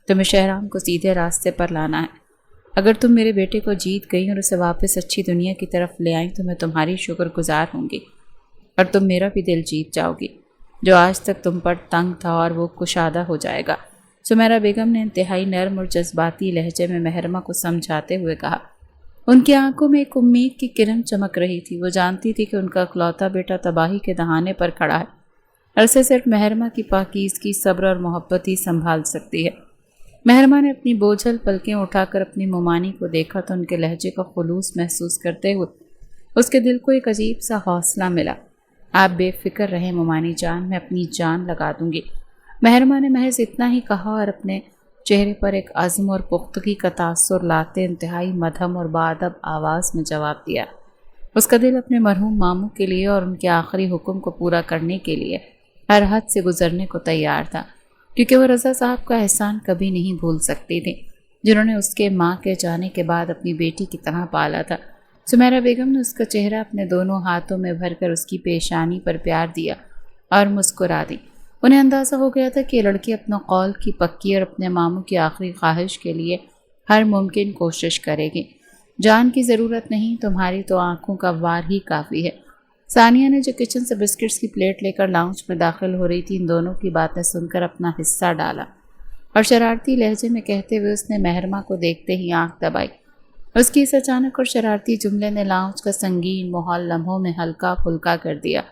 تمہیں شہرام کو سیدھے راستے پر لانا ہے۔ اگر تم میرے بیٹے کو جیت گئی اور اسے واپس اچھی دنیا کی طرف لے آئیں تو میں تمہاری شکر گزار ہوں گی، اور تم میرا بھی دل جیت جاؤ گی، جو آج تک تم پر تنگ تھا، اور وہ کشادہ ہو جائے گا۔ سمیرہ بیگم نے انتہائی نرم اور جذباتی لہجے میں مہرماں کو سمجھاتے ہوئے کہا۔ ان کی آنکھوں میں ایک امید کی کرن چمک رہی تھی۔ وہ جانتی تھی کہ ان کا اکلوتا بیٹا تباہی کے دہانے پر کھڑا ہے، اور اسے صرف مہرماں کی پاکیزگی، صبر اور محبت ہی سنبھال سکتی ہے۔ مہرماں نے اپنی بوجھل پلکیں اٹھا کر اپنی ممانی کو دیکھا تو ان کے لہجے کا خلوص محسوس کرتے ہوئے اس کے دل کو ایک عجیب سا حوصلہ ملا۔ آپ بے فکر رہیں ممانی جان، میں اپنی جان لگا دوں گی۔ مہرماں نے محض اتنا ہی کہا اور اپنے چہرے پر ایک عزم اور پختگی کا تاثر لاتے انتہائی مدھم اور بادب آواز میں جواب دیا۔ اس کا دل اپنے مرحوم ماموں کے لیے اور ان کے آخری حکم کو پورا کرنے کے لیے ہر حد سے گزرنے کو تیار تھا۔ کیونکہ وہ رضا صاحب کا احسان کبھی نہیں بھول سکتی تھی، جنہوں نے اس کے ماں کے جانے کے بعد اپنی بیٹی کی طرح پالا تھا۔ سمیرہ بیگم نے اس کا چہرہ اپنے دونوں ہاتھوں میں بھر کر اس کی پیشانی پر پیار دیا اور مسکرا دی۔ انہیں اندازہ ہو گیا تھا کہ یہ لڑکی اپنا قول کی پکی اور اپنے ماموں کی آخری خواہش کے لیے ہر ممکن کوشش کرے گی۔ جان کی ضرورت نہیں، تمہاری تو آنکھوں کا وار ہی کافی ہے۔ ثانیہ نے جو کچن سے بسکٹس کی پلیٹ لے کر لاؤنج میں داخل ہو رہی تھی، ان دونوں کی باتیں سن کر اپنا حصہ ڈالا اور شرارتی لہجے میں کہتے ہوئے اس نے مہرمہ کو دیکھتے ہی آنکھ دبائی۔ اس کی اس اچانک اور شرارتی جملے نے لاؤنج کا سنگین ماحول لمحوں میں ہلکا پھلکا کر دیا۔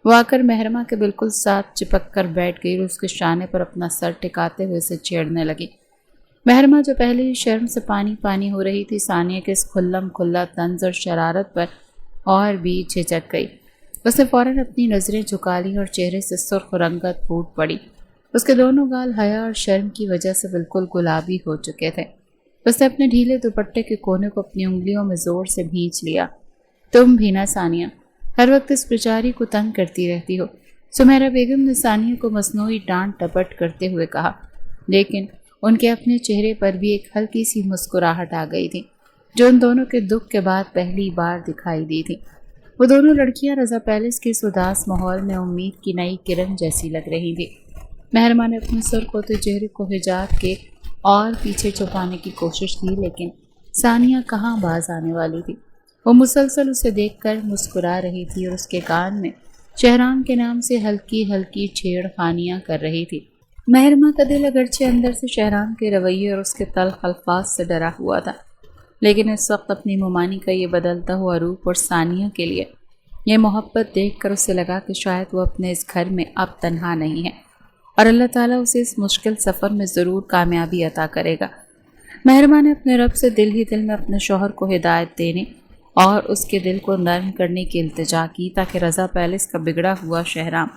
وہ آ کر مہرمہ کے بالکل ساتھ چپک کر بیٹھ گئی اور اس کے شانے پر اپنا سر ٹکاتے ہوئے اسے چھیڑنے لگی۔ مہرمہ جو پہلے ہی شرم سے پانی پانی ہو رہی تھی، ثانیہ کے اس کھلم کھلا طنز اور شرارت پر اور بھی جھجک گئی۔ اس نے فوراً اپنی نظریں جھکا لی اور چہرے سے سرخ رنگت پھوٹ پڑی۔ اس کے دونوں گال حیا اور شرم کی وجہ سے بالکل گلابی ہو چکے تھے۔ اس نے اپنے ڈھیلے دوپٹے کے کونے کو اپنی انگلیوں میں زور سے بھینچ لیا۔ تم بھی نہ ثانیہ، ہر وقت اس بیچاری کو تنگ کرتی رہتی ہو، سمیرہ بیگم نے ثانیہ کو مصنوعی ڈانٹ ٹپٹ کرتے ہوئے کہا، لیکن ان کے اپنے چہرے پر بھی ایک ہلکی سی مسکراہٹ آ گئی تھی، جو ان دونوں کے دکھ کے بعد پہلی بار دکھائی دی تھی۔ وہ دونوں لڑکیاں رضا پیلس کے اس اداس ماحول میں امید کی نئی کرن جیسی لگ رہی تھی۔ مہرمہ نے اپنے سرخ ہوتے چہرے کو حجاب کے اور پیچھے چھپانے کی کوشش کی، لیکن ثانیہ کہاں باز آنے والی تھی۔ وہ مسلسل اسے دیکھ کر مسکرا رہی تھی اور اس کے کان میں شہرام کے نام سے ہلکی ہلکی چھیڑ خانیاں کر رہی تھی۔ مہرمہ کا دل اگرچہ اندر سے شہرام کے رویے اور اس کے تلخ الفاظ سے ڈرا ہوا تھا، لیکن اس وقت اپنی ممانی کا یہ بدلتا ہوا روپ اور ثانیہ کے لیے یہ محبت دیکھ کر اسے لگا کہ شاید وہ اپنے اس گھر میں اب تنہا نہیں ہے اور اللہ تعالیٰ اسے اس مشکل سفر میں ضرور کامیابی عطا کرے گا۔ مہرمہ نے اپنے رب سے دل ہی دل میں اپنے شوہر کو ہدایت دینے اور اس کے دل کو نرم کرنے کی التجا کی، تاکہ رضا پیلس کا بگڑا ہوا شہرام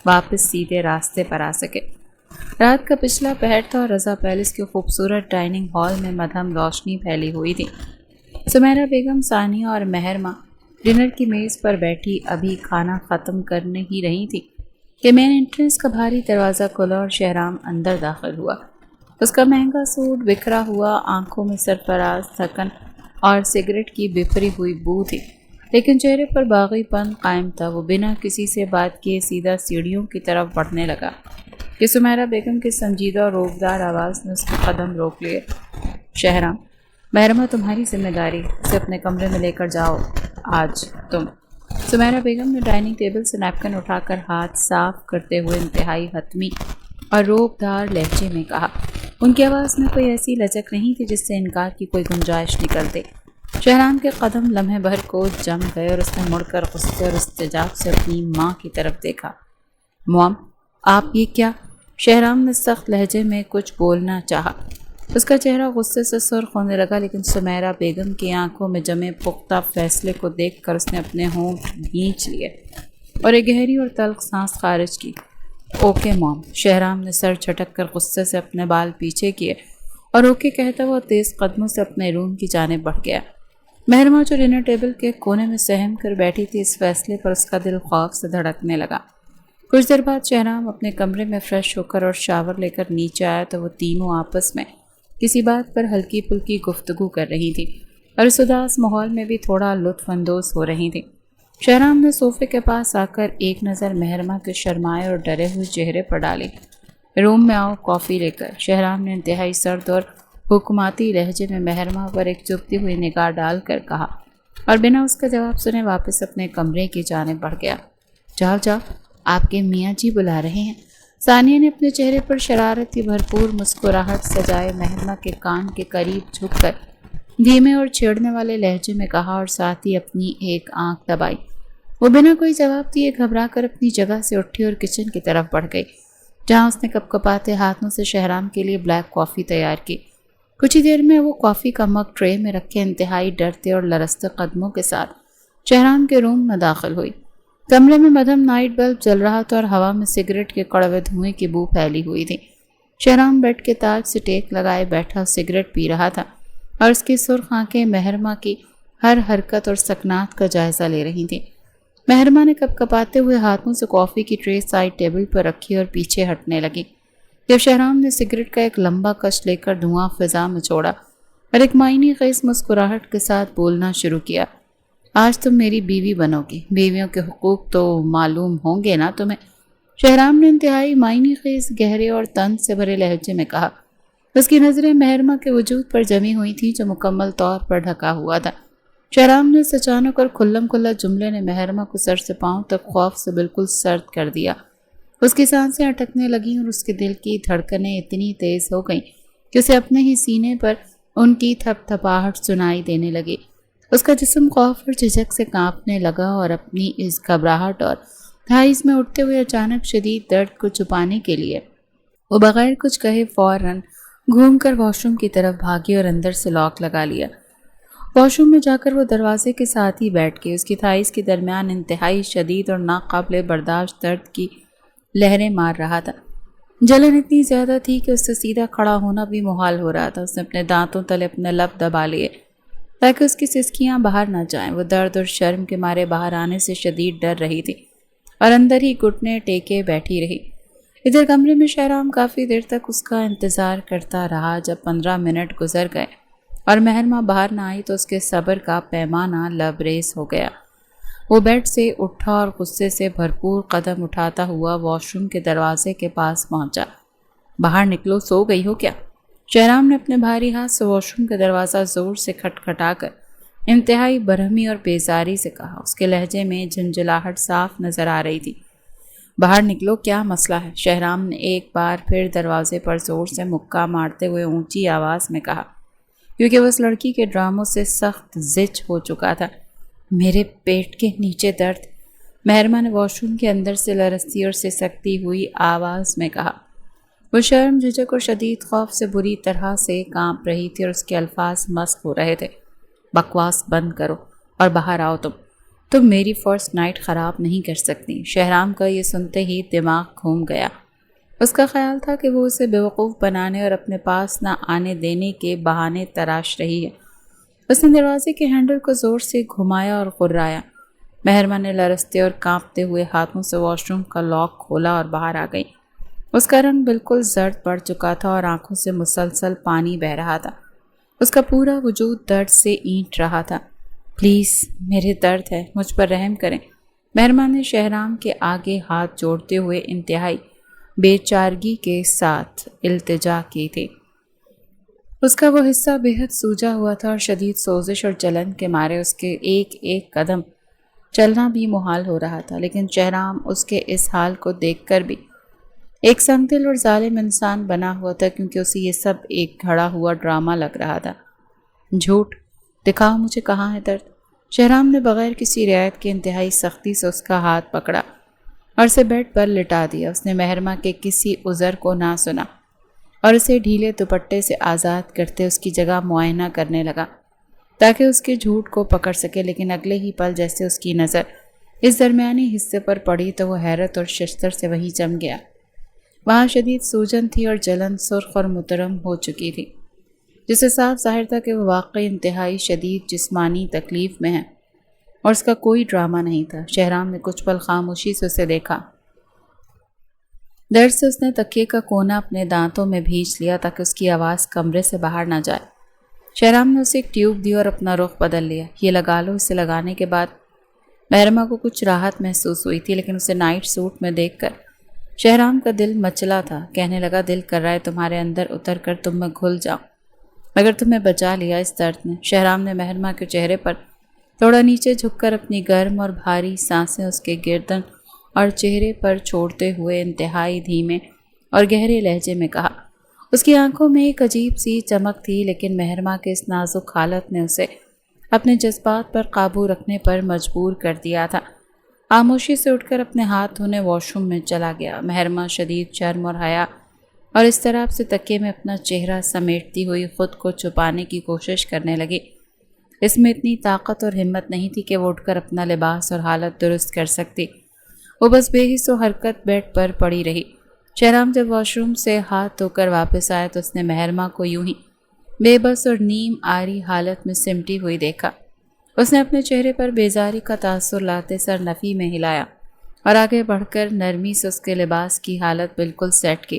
واپس سیدھے راستے پر آ سکے۔ رات کا پچھلا پہر تھا اور رضا پیلس کے خوبصورت ڈائننگ ہال میں مدھم روشنی پھیلی ہوئی تھی۔ سمیرہ بیگم، ثانیہ اور مہرمہ ڈنر کی میز پر بیٹھی ابھی کھانا ختم کرنے ہی رہی تھی کہ مین انٹرنس کا بھاری دروازہ کھلا اور شہرام اندر داخل ہوا۔ اس کا مہنگا سوٹ بکھرا ہوا، آنکھوں میں سرفراز تھکن اور سگریٹ کی بفری ہوئی بو تھی، لیکن چہرے پر باغی پن قائم تھا۔ وہ بنا کسی سے بات کیے سیدھا سیڑھیوں کی طرف بڑھنے لگا کہ سمیرہ بیگم کی سنجیدہ اور روبدار آواز نے اس کے قدم روک لیے۔ شہرام، مہرمہ تمہاری ذمہ داری، اسے اپنے کمرے میں لے کر جاؤ آج تم۔ سمیرہ بیگم نے ڈائننگ ٹیبل سے نیپکن اٹھا کر ہاتھ صاف کرتے ہوئے انتہائی حتمی اور روبدار لہجے میں کہا۔ ان کی آواز میں کوئی ایسی لچک نہیں تھی جس سے انکار کی کوئی گنجائش نکلتے۔ شہرام کے قدم لمحے بھر کو جم گئے اور اس نے مڑ کر غصے اور استجاب سے اپنی ماں کی طرف دیکھا۔ موم، آپ یہ کیا؟ شہرام نے سخت لہجے میں کچھ بولنا چاہا۔ اس کا چہرہ غصے سے سرخ ہونے لگا، لیکن سمیرہ بیگم کی آنکھوں میں جمے پختہ فیصلے کو دیکھ کر اس نے اپنے ہونٹ بھینچ لیے اور ایک گہری اور تلخ سانس خارج کی۔ اوکے موم، شہرام نے سر جھٹک کر غصے سے اپنے بال پیچھے کیے اور اوکے کہتا ہوا تیز قدموں سے اپنے روم کی جانب بڑھ گیا۔ مہرمہ جو ڈنر ٹیبل کے کونے میں سہم کر بیٹھی تھی، اس فیصلے پر اس کا دل خوف سے دھڑکنے لگا۔ کچھ دیر بعد شہرام اپنے کمرے میں فریش ہو کر اور شاور لے کر نیچے آیا تو وہ تینوں آپس میں کسی بات پر ہلکی پھلکی گفتگو کر رہی تھی اور اس اداس ماحول میں بھی تھوڑا لطف اندوز ہو رہی تھی۔ شہرام نے صوفے کے پاس آ کر ایک نظر مہرمہ کے شرمائے اور ڈرے ہوئے چہرے پر ڈالی۔ روم میں آؤ کافی لے کر، شہرام نے انتہائی سرد اور حکومتی لہجے میں مہرمہ پر ایک چبھتی ہوئی نگاہ ڈال کر کہا اور بنا اس کا جواب سنے واپس اپنے کمرے کی جانب بڑھ گیا۔ جاؤ جاؤ، آپ کے میاں جی بلا رہے ہیں۔ ثانیہ نے اپنے چہرے پر شرارتی بھرپور مسکراہٹ سجائے مہرمہ کے کان کے قریب جھک کر دھیمے اور چھیڑنے والے لہجے میں کہا اور ساتھ ہی اپنی ایک آنکھ دبائی۔ وہ بنا کوئی جواب دیے گھبرا کر اپنی جگہ سے اٹھی اور کچن کی طرف بڑھ گئی، جہاں اس نے کپ کپاتے ہاتھوں سے شہرام کے لیے بلیک کافی تیار کی۔ کچھ ہی دیر میں وہ کافی کا مگ ٹرے میں رکھے انتہائی ڈرتے اور لرزتے قدموں کے ساتھ شہرام کے روم میں داخل ہوئی۔ کمرے میں مدھم نائٹ بلب جل رہا تھا اور ہوا میں سگریٹ کے کڑوے دھوئیں کی بو پھیلی ہوئی تھی۔ شہرام بیڈ کے تاج سے ٹیک لگائے بیٹھا سگریٹ پی رہا تھا اور اس کی سرخ آنکھیں مہرمہ کی ہر حرکت اور سکنات کا جائزہ لے رہی تھیں۔ مہرمہ نے کپ کپاتے ہوئے ہاتھوں سے کافی کی ٹرے سائڈ ٹیبل پر رکھی اور پیچھے ہٹنے لگی۔ جب شہرام نے سگریٹ کا ایک لمبا کش لے کر دھواں فضا میں چھوڑا اور ایک معنی خیز مسکراہٹ کے ساتھ بولنا شروع کیا، آج تم میری بیوی بنو گی، بیویوں کے حقوق تو معلوم ہوں گے نا تمہیں؟ شہرام نے انتہائی معنی خیز گہرے اور طنز سے بھرے لہجے میں کہا۔ اس کی نظریں مہرما کے وجود پر جمی ہوئی تھیں جو مکمل طور پر ڈھکا ہوا تھا۔ شہرام نے اچانک اور کھلم کھلا جملے نے مہرما کو سر سے پاؤں تک خوف سے بالکل سرد کر دیا۔ اس کی سانسیں اٹکنے لگیں اور اس کے دل کی دھڑکنیں اتنی تیز ہو گئیں کہ اسے اپنے ہی سینے پر ان کی تھپ تھپاہٹ سنائی دینے لگی۔ اس کا جسم خوف اور جھجک سے کانپنے لگا اور اپنی اس گھبراہٹ اور تھائیز میں اٹھتے ہوئے اچانک شدید درد کو چھپانے کے لیے وہ بغیر کچھ کہے فوراً گھوم کر واش روم کی طرف بھاگی اور اندر سے لاک لگا لیا۔ واش روم میں جا کر وہ دروازے کے ساتھ ہی بیٹھ گئی۔ اس کی تھائیز کے درمیان انتہائی شدید اور ناقابل برداشت درد کی لہریں مار رہا تھا۔ جلن اتنی زیادہ تھی کہ اس سے سیدھا کھڑا ہونا بھی محال ہو رہا تھا۔ اس نے اپنے دانتوں تلے اپنے لب دبا لیے تاکہ اس کی سسکیاں باہر نہ جائیں۔ وہ درد اور شرم کے مارے باہر آنے سے شدید ڈر رہی تھی اور اندر ہی گھٹنے ٹیکے بیٹھی رہی۔ ادھر کمرے میں شہرام کافی دیر تک اس کا انتظار کرتا رہا۔ جب 15 منٹ گزر گئے اور مہرما باہر نہ آئی تو اس کے صبر کا پیمانہ لبریز ہو گیا۔ وہ بیڈ سے اٹھا اور غصے سے بھرپور قدم اٹھاتا ہوا واش روم کے دروازے کے پاس پہنچا۔ باہر نکلو، سو گئی ہو کیا؟ شہرام نے اپنے بھاری ہاتھ سے واش روم کا دروازہ زور سے کھٹکھٹا کر انتہائی برہمی اور بیزاری سے کہا۔ اس کے لہجے میں جھنجھلاہٹ صاف نظر آ رہی تھی۔ باہر نکلو، کیا مسئلہ ہے؟ شہرام نے ایک بار پھر دروازے پر زور سے مکہ مارتے ہوئے اونچی آواز میں کہا، کیونکہ وہ اس لڑکی کے ڈراموں سے سخت زچ ہو چکا تھا۔ میرے پیٹ کے نیچے درد، مہرما نے واش روم کے اندر سے لرزتی اور سسکتی ہوئی آواز میں کہا۔ وہ شرم، جھجک اور شدید خوف سے بری طرح سے کانپ رہی تھی اور اس کے الفاظ مسخ ہو رہے تھے۔ بکواس بند کرو اور باہر آؤ۔ تم میری فرسٹ نائٹ خراب نہیں کر سکتی۔ شہرام کا یہ سنتے ہی دماغ گھوم گیا۔ اس کا خیال تھا کہ وہ اسے بیوقوف بنانے اور اپنے پاس نہ آنے دینے کے بہانے تراش رہی ہے۔ اس نے دروازے کے ہینڈل کو زور سے گھمایا اور غرایا۔ مہرما نے لرزتے اور کانپتے ہوئے ہاتھوں سے واش روم کا لاک کھولا اور باہر آ گئی۔ اس کا رنگ بالکل زرد پڑ چکا تھا اور آنکھوں سے مسلسل پانی بہہ رہا تھا۔ اس کا پورا وجود درد سے اینٹ رہا تھا۔ پلیز، میرے درد ہے، مجھ پر رحم کریں، مہرما نے شہرام کے آگے ہاتھ جوڑتے ہوئے انتہائی بے چارگی کے ساتھ التجا کی تھی۔ اس کا وہ حصہ بے حد سوجا ہوا تھا اور شدید سوزش اور جلن کے مارے اس کے ایک ایک قدم چلنا بھی محال ہو رہا تھا۔ لیکن شہرام اس کے اس حال کو دیکھ کر بھی ایک سنگدل اور ظالم انسان بنا ہوا تھا، کیونکہ اسے یہ سب ایک گھڑا ہوا ڈرامہ لگ رہا تھا۔ جھوٹ، دکھاؤ مجھے کہاں ہے درد۔ شہرام نے بغیر کسی رعایت کے انتہائی سختی سے اس کا ہاتھ پکڑا اور اسے بیڈ پر لٹا دیا۔ اس نے مہرما کے کسی عذر کو نہ سنا اور اسے ڈھیلے دوپٹے سے آزاد کرتے اس کی جگہ معائنہ کرنے لگا تاکہ اس کے جھوٹ کو پکڑ سکے۔ لیکن اگلے ہی پل جیسے اس کی نظر اس درمیانی حصے پر پڑی تو وہ حیرت اور ششدر سے وہیں جم گیا۔ وہاں شدید سوجن تھی اور جلن سرخ اور مترم ہو چکی تھی، جس سے صاف ظاہر تھا کہ وہ واقعی انتہائی شدید جسمانی تکلیف میں ہے اور اس کا کوئی ڈرامہ نہیں تھا۔ شہرام نے کچھ پل خاموشی سے اسے دیکھا۔ درد سے اس نے تکیے کا کونا اپنے دانتوں میں بھیج لیا تاکہ اس کی آواز کمرے سے باہر نہ جائے۔ شہرام نے اسے ایک ٹیوب دی اور اپنا رخ بدل لیا۔ یہ لگا لو۔ اسے لگانے کے بعد مہرما کو کچھ راحت محسوس ہوئی تھی، لیکن اسے نائٹ سوٹ میں دیکھ کر شہرام کا دل مچلا تھا۔ کہنے لگا، دل کر رہا ہے تمہارے اندر اتر کر تم میں گھل جاؤں، مگر تمہیں بچا لیا اس درد نے۔ شہرام نے مہرما کے چہرے پر تھوڑا نیچے جھک کر اپنی گرم اور بھاری سانسیں اس کے گردن اور چہرے پر چھوڑتے ہوئے انتہائی دھیمے اور گہرے لہجے میں کہا۔ اس کی آنکھوں میں ایک عجیب سی چمک تھی، لیکن مہرما کے اس نازک حالت نے اسے اپنے جذبات پر قابو رکھنے پر مجبور کر دیا تھا۔ خاموشی سے اٹھ کر اپنے ہاتھ دھونے واش روم میں چلا گیا۔ مہرما شدید شرم اور حیا اور اضطراب سے تکیے میں اپنا چہرہ سمیٹتی ہوئی خود کو چھپانے کی کوشش کرنے لگی۔ اس میں اتنی طاقت اور ہمت نہیں تھی کہ وہ اٹھ کر اپنا لباس اور حالت درست کر سکتی۔ وہ بس بے حس و حرکت بیڈ پر پڑی رہی۔ شہرام جب واش روم سے ہاتھ دھو کر واپس آیا تو اس نے مہرما کو یوں ہی بے بس اور نیم آری حالت میں سمٹی ہوئی دیکھا۔ اس نے اپنے چہرے پر بیزاری کا تاثر لاتے سر نفی میں ہلایا اور آگے بڑھ کر نرمی سے اس کے لباس کی حالت بالکل سیٹ کی۔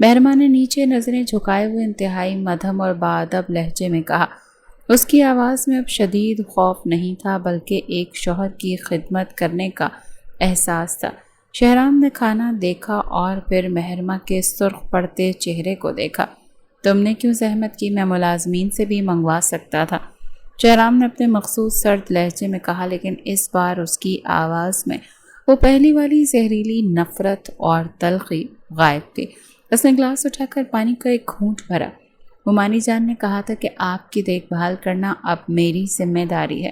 مہرما نے نیچے نظریں جھکائے ہوئے انتہائی مدھم اور باادب لہجے میں کہا۔ اس کی آواز میں اب شدید خوف نہیں تھا بلکہ ایک شوہر کی خدمت کرنے کا احساس تھا۔ شہرام نے کھانا دیکھا اور پھر مہرما کے سرخ پڑتے چہرے کو دیکھا۔ تم نے کیوں زحمت کی؟ میں ملازمین سے بھی منگوا سکتا تھا، شہرام نے اپنے مخصوص سرد لہجے میں کہا، لیکن اس بار اس کی آواز میں وہ پہلی والی زہریلی نفرت اور تلخی غائب تھی۔ اس نے گلاس اٹھا کر پانی کا ایک گھونٹ بھرا۔ ممانی جان نے کہا تھا کہ آپ کی دیکھ بھال کرنا اب میری ذمہ داری ہے۔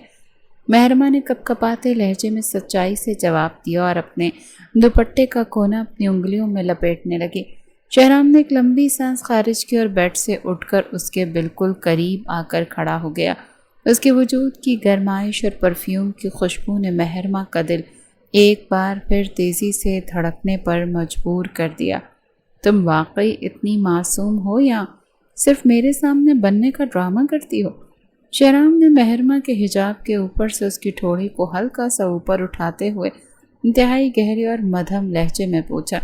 مہرما نے کپ کپاتے لہجے میں سچائی سے جواب دیا اور اپنے دوپٹے کا کونا اپنی انگلیوں میں لپیٹنے لگی۔ شہرام نے ایک لمبی سانس خارج کی اور بیڈ سے اٹھ کر اس کے بالکل قریب آ کر کھڑا ہو گیا۔ اس کے وجود کی گرمائش اور پرفیوم کی خوشبو نے مہرما کا دل ایک بار پھر تیزی سے دھڑکنے پر مجبور کر دیا۔ تم واقعی اتنی معصوم ہو یا صرف میرے سامنے بننے کا ڈرامہ کرتی ہو؟ شہرام نے مہرما کے حجاب کے اوپر سے اس کی ٹھوڑی کو ہلکا سا اوپر اٹھاتے ہوئے انتہائی گہرے اور مدھم لہجے میں پوچھا۔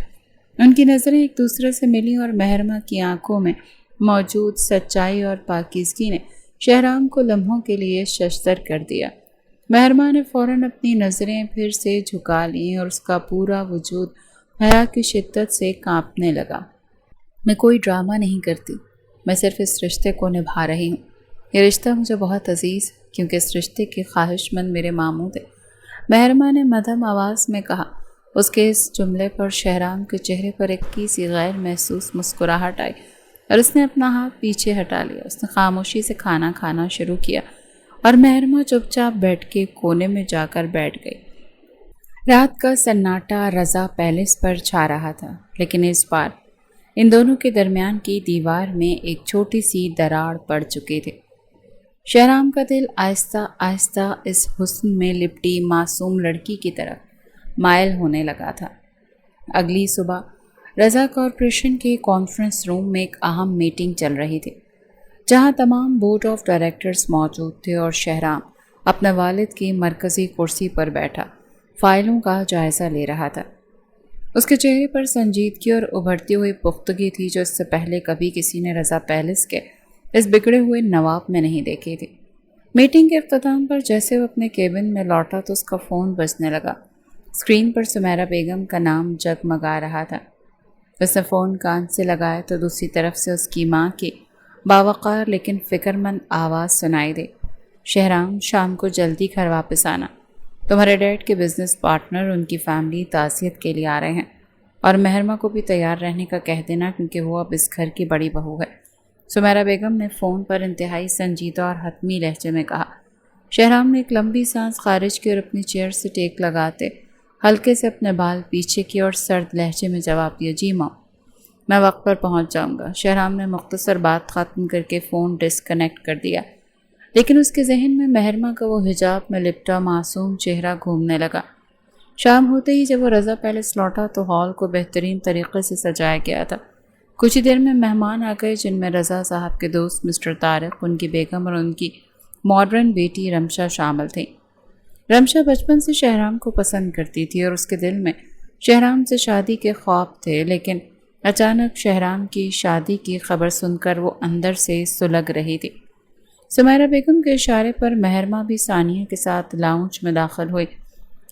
ان کی نظریں ایک دوسرے سے ملیں اور مہرما کی آنکھوں میں موجود سچائی اور پاکیزگی نے شہرام کو لمحوں کے لیے ششدر کر دیا۔ مہرما نے فوراً اپنی نظریں پھر سے جھکا لیں اور اس کا پورا وجود حیا کی شدت سے کانپنے لگا۔ میں کوئی ڈرامہ نہیں کرتی، میں صرف اس رشتے کو نبھا رہی ہوں۔ یہ رشتہ مجھے بہت عزیز کیونکہ اس رشتے کے خواہش مند میرے ماموں تھے، مہرما نے مدھم آواز میں کہا۔ اس کے اس جملے پر شہرام کے چہرے پر ایک کی سی غیر محسوس مسکراہٹ آئی اور اس نے اپنا ہاتھ پیچھے ہٹا لیا۔ اس نے خاموشی سے کھانا کھانا شروع کیا اور مہرما چپ چاپ بیٹھ کے کونے میں جا کر بیٹھ گئی۔ رات کا سناٹا رضا پیلس پر چھا رہا تھا، لیکن اس بار ان دونوں کے درمیان کی دیوار میں ایک چھوٹی سی دراڑ پڑ چکی تھی۔ شہرام کا دل آہستہ آہستہ اس حسن میں لپٹی معصوم لڑکی کی طرف مائل ہونے لگا تھا۔ اگلی صبح رضا کارپوریشن کے کانفرنس روم میں ایک اہم میٹنگ چل رہی تھی، جہاں تمام بورڈ آف ڈائریکٹرز موجود تھے اور شہرام اپنے والد کی مرکزی کرسی پر بیٹھا فائلوں کا جائزہ لے رہا تھا۔ اس کے چہرے پر سنجیدگی اور ابھرتی ہوئی پختگی تھی جو اس سے پہلے کبھی کسی نے رضا پیلس کے اس بگڑے ہوئے نواب میں نہیں دیکھی تھی۔ میٹنگ کے اختتام پر جیسے وہ اپنے کیبن میں لوٹا تو اس کا فون بجنے لگا۔ اسکرین پر سمیرا بیگم کا نام جگمگا رہا تھا۔ اس نے فون کان سے لگایا تو دوسری طرف سے اس کی ماں کی باوقار لیکن فکر مند آواز سنائی دی۔ شہرام، شام کو جلدی گھر واپس آنا، تمہارے ڈیڈ کے بزنس پارٹنر ان کی فیملی تعزیت کے لیے آ رہے ہیں، اور مہرما کو بھی تیار رہنے کا کہہ دینا کیونکہ وہ اب اس گھر کی بڑی بہو ہے، سمیرا بیگم نے فون پر انتہائی سنجیدہ اور حتمی لہجے میں کہا۔ شہرام نے ایک لمبی سانس خارج کی اور اپنی چیئر سے ٹیک لگاتے ہلکے سے اپنے بال پیچھے کی اور سرد لہجے میں جواب دیا، جی ماں، میں وقت پر پہنچ جاؤں گا۔ شہرام نے مختصر بات ختم کر کے فون ڈسکنیکٹ کر دیا، لیکن اس کے ذہن میں مہرما کا وہ حجاب میں لپٹا معصوم چہرہ گھومنے لگا۔ شام ہوتے ہی جب وہ رضا پیلس لوٹا تو ہال کو بہترین طریقے سے سجایا گیا تھا۔ کچھ ہی دیر میں مہمان آ گئے، جن میں رضا صاحب کے دوست مسٹر طارق، ان کی بیگم اور ان کی ماڈرن بیٹی رمشا شامل تھیں۔ رمشا بچپن سے شہرام کو پسند کرتی تھی اور اس کے دل میں شہرام سے شادی کے خواب تھے، لیکن اچانک شہرام کی شادی کی خبر سن کر وہ اندر سے سلگ رہی تھی۔ سمیرا بیگم کے اشارے پر مہرما بھی ثانیہ کے ساتھ لاؤنج میں داخل ہوئی۔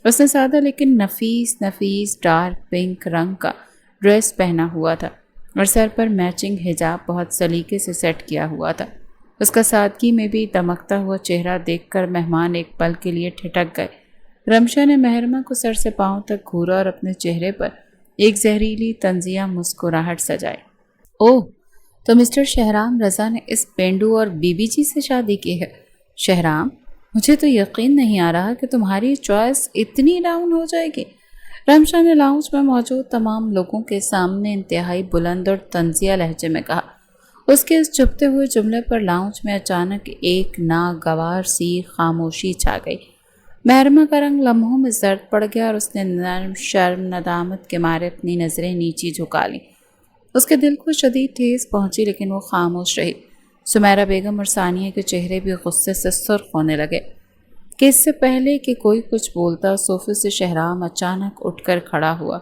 اس نے سادہ لیکن نفیس ڈارک پنک رنگ کا ڈریس پہنا ہوا تھا اور سر پر میچنگ حجاب بہت سلیقے سے سیٹ کیا ہوا تھا۔ اس کا سادگی میں بھی دمکتا ہوا چہرہ دیکھ کر مہمان ایک پل کے لیے ٹھٹک گئے۔ رمشا نے مہرما کو سر سے پاؤں تک گھورا اور اپنے چہرے پر ایک زہریلی طنزیہ مسکراہٹ سجائی۔ اوہ، تو مسٹر شہرام رضا نے اس پینڈو اور بی بی جی سے شادی کی ہے؟ شہرام، مجھے تو یقین نہیں آ رہا کہ تمہاری چوائس اتنی ڈاؤن ہو جائے گی۔ رمشا نے لاؤنج میں موجود تمام لوگوں کے سامنے انتہائی بلند اور طنزیہ لہجے میں کہا۔ اس کے اس چپتے ہوئے جملے پر لاؤنج میں اچانک ایک ناگوار سی خاموشی چھا گئی۔ مہرما کا رنگ لمحوں میں زرد پڑ گیا اور اس نے نرم شرم ندامت کے مارے اپنی نظریں نیچی جھکا لیں۔ اس کے دل کو شدید ٹھیس پہنچی لیکن وہ خاموش رہی۔ سمیرا بیگم اور ثانیہ کے چہرے بھی غصے سے سرخ ہونے لگے کہ اس سے پہلے کہ کوئی کچھ بولتا صوفے سے شہرام اچانک اٹھ کر کھڑا ہوا۔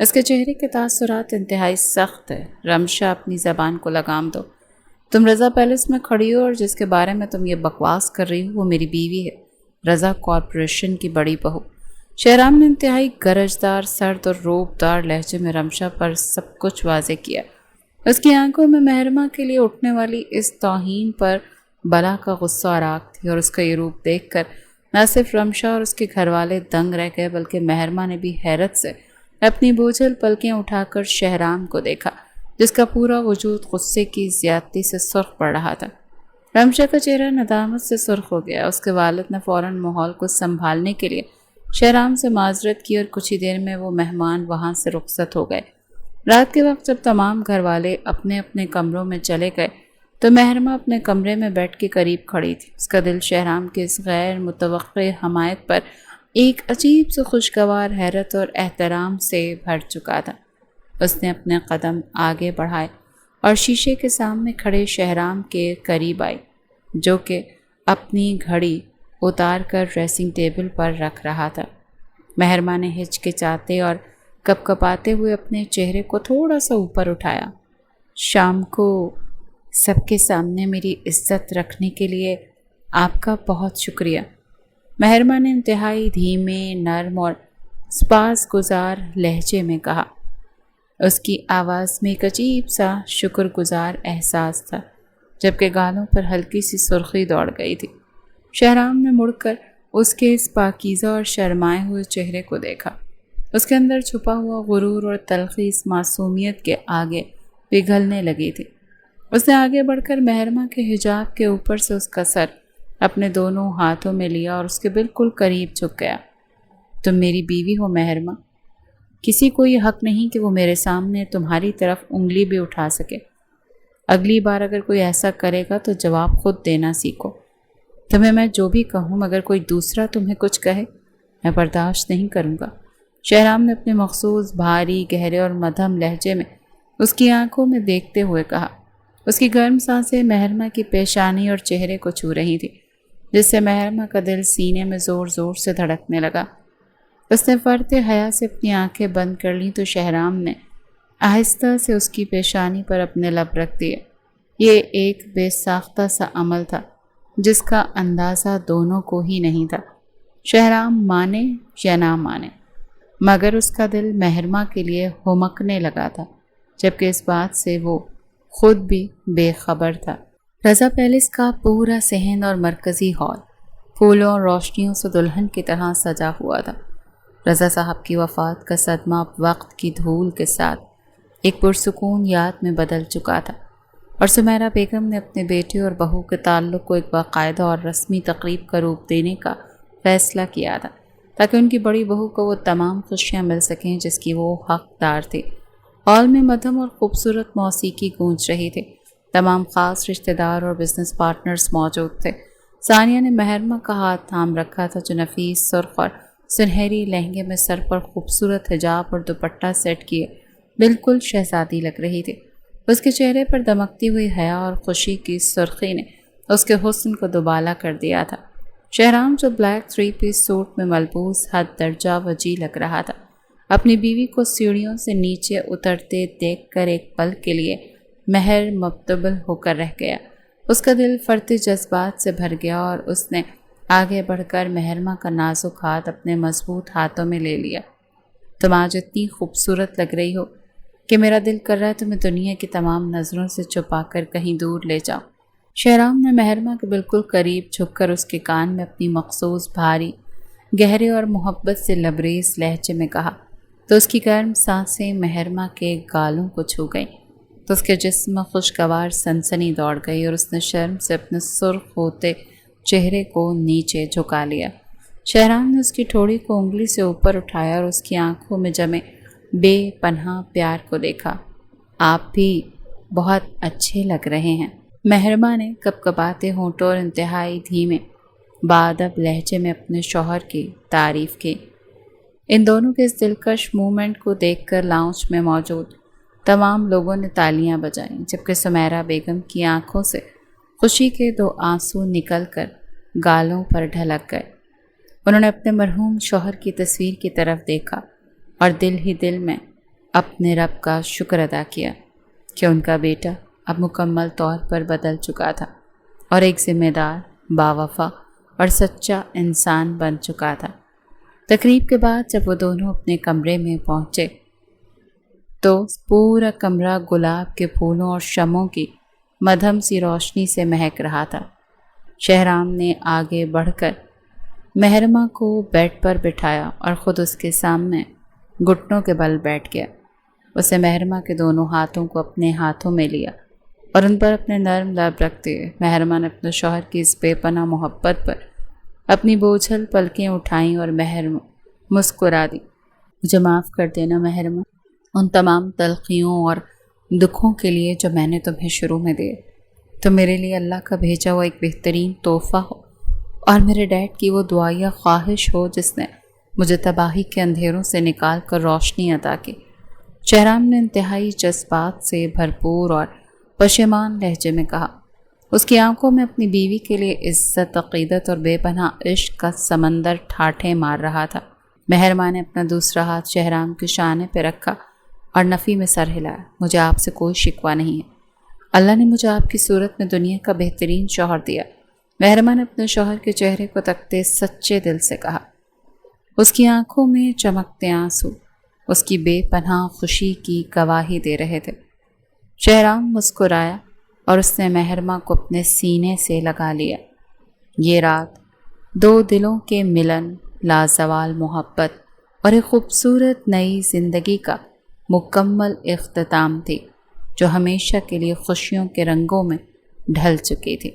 اس کے چہرے کے تاثرات انتہائی سخت ہے۔ رمشا اپنی زبان کو لگام دو۔ تم رضا پیلس میں کھڑی ہو اور جس کے بارے میں تم یہ بکواس کر رہی ہو وہ میری بیوی ہے، رضا کارپوریشن کی بڑی بہو۔ شہرام نے انتہائی گرجدار، سرد اور روبدار لہجے میں رمشا پر سب کچھ واضح کیا۔ اس کی آنکھوں میں مہرما کے لیے اٹھنے والی اس توہین پر بلا کا غصہ اور آگ تھی، اور اس کا یہ روپ دیکھ کر نہ صرف رمشا اور اس کے گھر والے دنگ رہ گئے بلکہ مہرما نے بھی حیرت سے اپنی بوجھل پلکیں اٹھا کر شہرام کو دیکھا، جس کا پورا وجود غصے کی زیادتی سے سرخ پڑ رہا تھا۔ رمشا کا چہرہ ندامت سے سرخ ہو گیا۔ اس کے والد نے فوراً ماحول کو سنبھالنے کے لیے شہرام سے معذرت کی اور کچھ ہی دیر میں وہ مہمان وہاں سے رخصت ہو گئے۔ رات کے وقت جب تمام گھر والے اپنے اپنے کمروں میں چلے گئے تو مہرما اپنے کمرے میں بیٹھ کے قریب کھڑی تھی۔ اس کا دل شہرام کے اس غیر متوقع حمایت پر ایک عجیب سے خوشگوار حیرت اور احترام سے بھر چکا تھا۔ اس نے اپنے قدم آگے بڑھائے اور شیشے کے سامنے کھڑے شہرام کے قریب آئی، جو کہ اپنی گھڑی اتار کر ڈریسنگ ٹیبل پر رکھ رہا تھا۔ مہرما نے ہچکچاتے اور کپ کپاتے ہوئے اپنے چہرے کو تھوڑا سا اوپر اٹھایا۔ شام کو سب کے سامنے میری عزت رکھنے کے لیے آپ کا بہت شکریہ، مہرما نے انتہائی دھیمے، نرم اور سپاس گزار لہجے میں کہا۔ اس کی آواز میں ایک عجیب سا شکر گزار احساس تھا، جبکہ گالوں پر ہلکی سی سرخی دوڑ گئی تھی۔ شہرام نے مڑ کر اس کے اس پاکیزہ اور شرمائے ہوئے چہرے کو دیکھا۔ اس کے اندر چھپا ہوا غرور اور تلخی اس معصومیت کے آگے پگھلنے لگی تھی۔ اس نے آگے بڑھ کر مہرما کے حجاب کے اوپر سے اس کا سر اپنے دونوں ہاتھوں میں لیا اور اس کے بالکل قریب جھک گیا۔ تم میری بیوی ہو مہرما، کسی کو یہ حق نہیں کہ وہ میرے سامنے تمہاری طرف انگلی بھی اٹھا سکے۔ اگلی بار اگر کوئی ایسا کرے گا تو جواب خود دینا سیکھو۔ تمہیں میں جو بھی کہوں مگر کوئی دوسرا تمہیں کچھ کہے، میں برداشت نہیں کروں گا، شہرام نے اپنے مخصوص بھاری، گہرے اور مدھم لہجے میں اس کی آنکھوں میں دیکھتے ہوئے کہا۔ اس کی گرم سانسیں مہرما کی پیشانی اور چہرے کو چھو رہی تھی، جس سے مہرما کا دل سینے میں زور زور سے دھڑکنے لگا۔ اس نے فرط حیا سے اپنی آنکھیں بند کر لیں تو شہرام نے آہستہ سے اس کی پیشانی پر اپنے لب رکھ دیے۔ یہ ایک بے ساختہ سا عمل تھا جس کا اندازہ دونوں کو ہی نہیں تھا، شہرام مانے یا نہ مانے، مگر اس کا دل مہرما کے لیے ہمکنے لگا تھا، جبکہ اس بات سے وہ خود بھی بے خبر تھا۔ رضا پیلس کا پورا صحن اور مرکزی ہال پھولوں اور روشنیوں سے دلہن کی طرح سجا ہوا تھا۔ رضا صاحب کی وفات کا صدمہ اب وقت کی دھول کے ساتھ ایک پرسکون یاد میں بدل چکا تھا، اور سمیرہ بیگم نے اپنے بیٹے اور بہو کے تعلق کو ایک باقاعدہ اور رسمی تقریب کا روپ دینے کا فیصلہ کیا تھا، تاکہ ان کی بڑی بہو کو وہ تمام خوشیاں مل سکیں جس کی وہ حقدار تھی۔ ہال میں مدھم اور خوبصورت موسیقی گونج رہی تھی۔ تمام خاص رشتہ دار اور بزنس پارٹنرز موجود تھے۔ ثانیہ نے مہرما کا ہاتھ تھام رکھا تھا، جو نفیس سرخ اور سنہری لہنگے میں سر پر خوبصورت حجاب اور دوپٹہ سیٹ کیے بالکل شہزادی لگ رہی تھی۔ اس کے چہرے پر دمکتی ہوئی حیا اور خوشی کی سرخی نے اس کے حسن کو دوبالا کر دیا تھا۔ شہرام جو بلیک 3 پیس سوٹ میں ملبوس حد درجہ وجی لگ رہا تھا، اپنی بیوی کو سیڑھیوں سے نیچے اترتے دیکھ کر ایک پل کے لیے مہر مبتبل ہو کر رہ گیا۔ اس کا دل فرط جذبات سے بھر گیا اور اس نے آگے بڑھ کر مہرما کا نازک ہاتھ اپنے مضبوط ہاتھوں میں لے لیا۔ تم آج اتنی خوبصورت لگ رہی ہو کہ میرا دل کر رہا ہے تمہیں دنیا کی تمام نظروں سے چھپا کر کہیں دور لے جاؤ۔ شہرام نے مہرما کے بالکل قریب جھک کر اس کے کان میں اپنی مخصوص بھاری، گہرے اور محبت سے لبریز لہجے میں کہا، تو اس کی گرم سانسیں مہرما کے گالوں کو چھو گئیں، تو اس کے جسم میں خوشگوار سنسنی دوڑ گئی اور اس نے شرم سے اپنے سرخ ہوتے چہرے کو نیچے جھکا لیا۔ شہرام نے اس کی ٹھوڑی کو انگلی سے اوپر اٹھایا اور اس کی آنکھوں میں جمے بے پناہ پیار کو دیکھا۔ آپ بھی بہت اچھے لگ رہے ہیں، مہرما نے کپ کپاتے ہونٹوں اور انتہائی دھیمے بادب لہجے میں اپنے شوہر کی تعریف کی۔ ان دونوں کے اس دلکش مومنٹ کو دیکھ کر لاؤنج میں موجود تمام لوگوں نے تالیاں بجائیں، جبکہ سمیرہ بیگم کی آنکھوں سے خوشی کے 2 آنسو نکل کر گالوں پر ڈھلک گئے۔ انہوں نے اپنے مرحوم شوہر کی تصویر کی طرف دیکھا اور دل ہی دل میں اپنے رب کا شکر ادا کیا کہ ان کا بیٹا اب مکمل طور پر بدل چکا تھا اور ایک ذمہ دار، باوفا اور سچا انسان بن چکا تھا۔ تقریب کے بعد جب وہ دونوں اپنے کمرے میں پہنچے تو پورا کمرہ گلاب کے پھولوں اور شمعوں کی مدھم سی روشنی سے مہک رہا تھا۔ شہرام نے آگے بڑھ کر مہرمہ کو بیڈ پر بٹھایا اور خود اس کے سامنے گھٹنوں کے بل بیٹھ گیا۔ اسے مہرمہ کے دونوں ہاتھوں کو اپنے ہاتھوں میں لیا اور ان پر اپنے نرم لب رکھتے ہوئے مہرمہ نے اپنے شوہر کی اس بے پناہ محبت پر اپنی بوجھل پلکیں اٹھائیں اور مہرمہ مسکرا دی۔ مجھے معاف کر دینا مہرمہ، ان تمام تلخیوں اور دکھوں کے لیے جو میں نے تمہیں شروع میں دیے۔ تو میرے لیے اللہ کا بھیجا ہوا ایک بہترین تحفہ ہو اور میرے ڈیڈ کی وہ دعائیہ خواہش ہو جس نے مجھے تباہی کے اندھیروں سے نکال کر روشنی عطا کی۔ شہرام نے انتہائی جذبات سے بھرپور اور پشیمان لہجے میں کہا۔ اس کی آنکھوں میں اپنی بیوی کے لیے عزت، عقیدت اور بے پناہ عشق کا سمندر ٹھاٹھیں مار رہا تھا۔ مہرمہ نے اپنا دوسرا ہاتھ شہرام کے شانے پہ رکھا اور نفی میں سر ہلایا۔ مجھے آپ سے کوئی شکوہ نہیں ہے، اللہ نے مجھے آپ کی صورت میں دنیا کا بہترین شوہر دیا۔ مہرمہ نے اپنے شوہر کے چہرے کو تکتے سچے دل سے کہا۔ اس کی آنکھوں میں چمکتے آنسو اس کی بے پناہ خوشی کی گواہی دے رہے تھے۔ شہرام مسکرایا اور اس نے مہرمہ کو اپنے سینے سے لگا لیا۔ یہ رات دو دلوں کے ملن، لازوال محبت اور ایک خوبصورت نئی زندگی کا مکمل اختتام تھی جو ہمیشہ کے لیے خوشیوں کے رنگوں میں ڈھل چکی تھی۔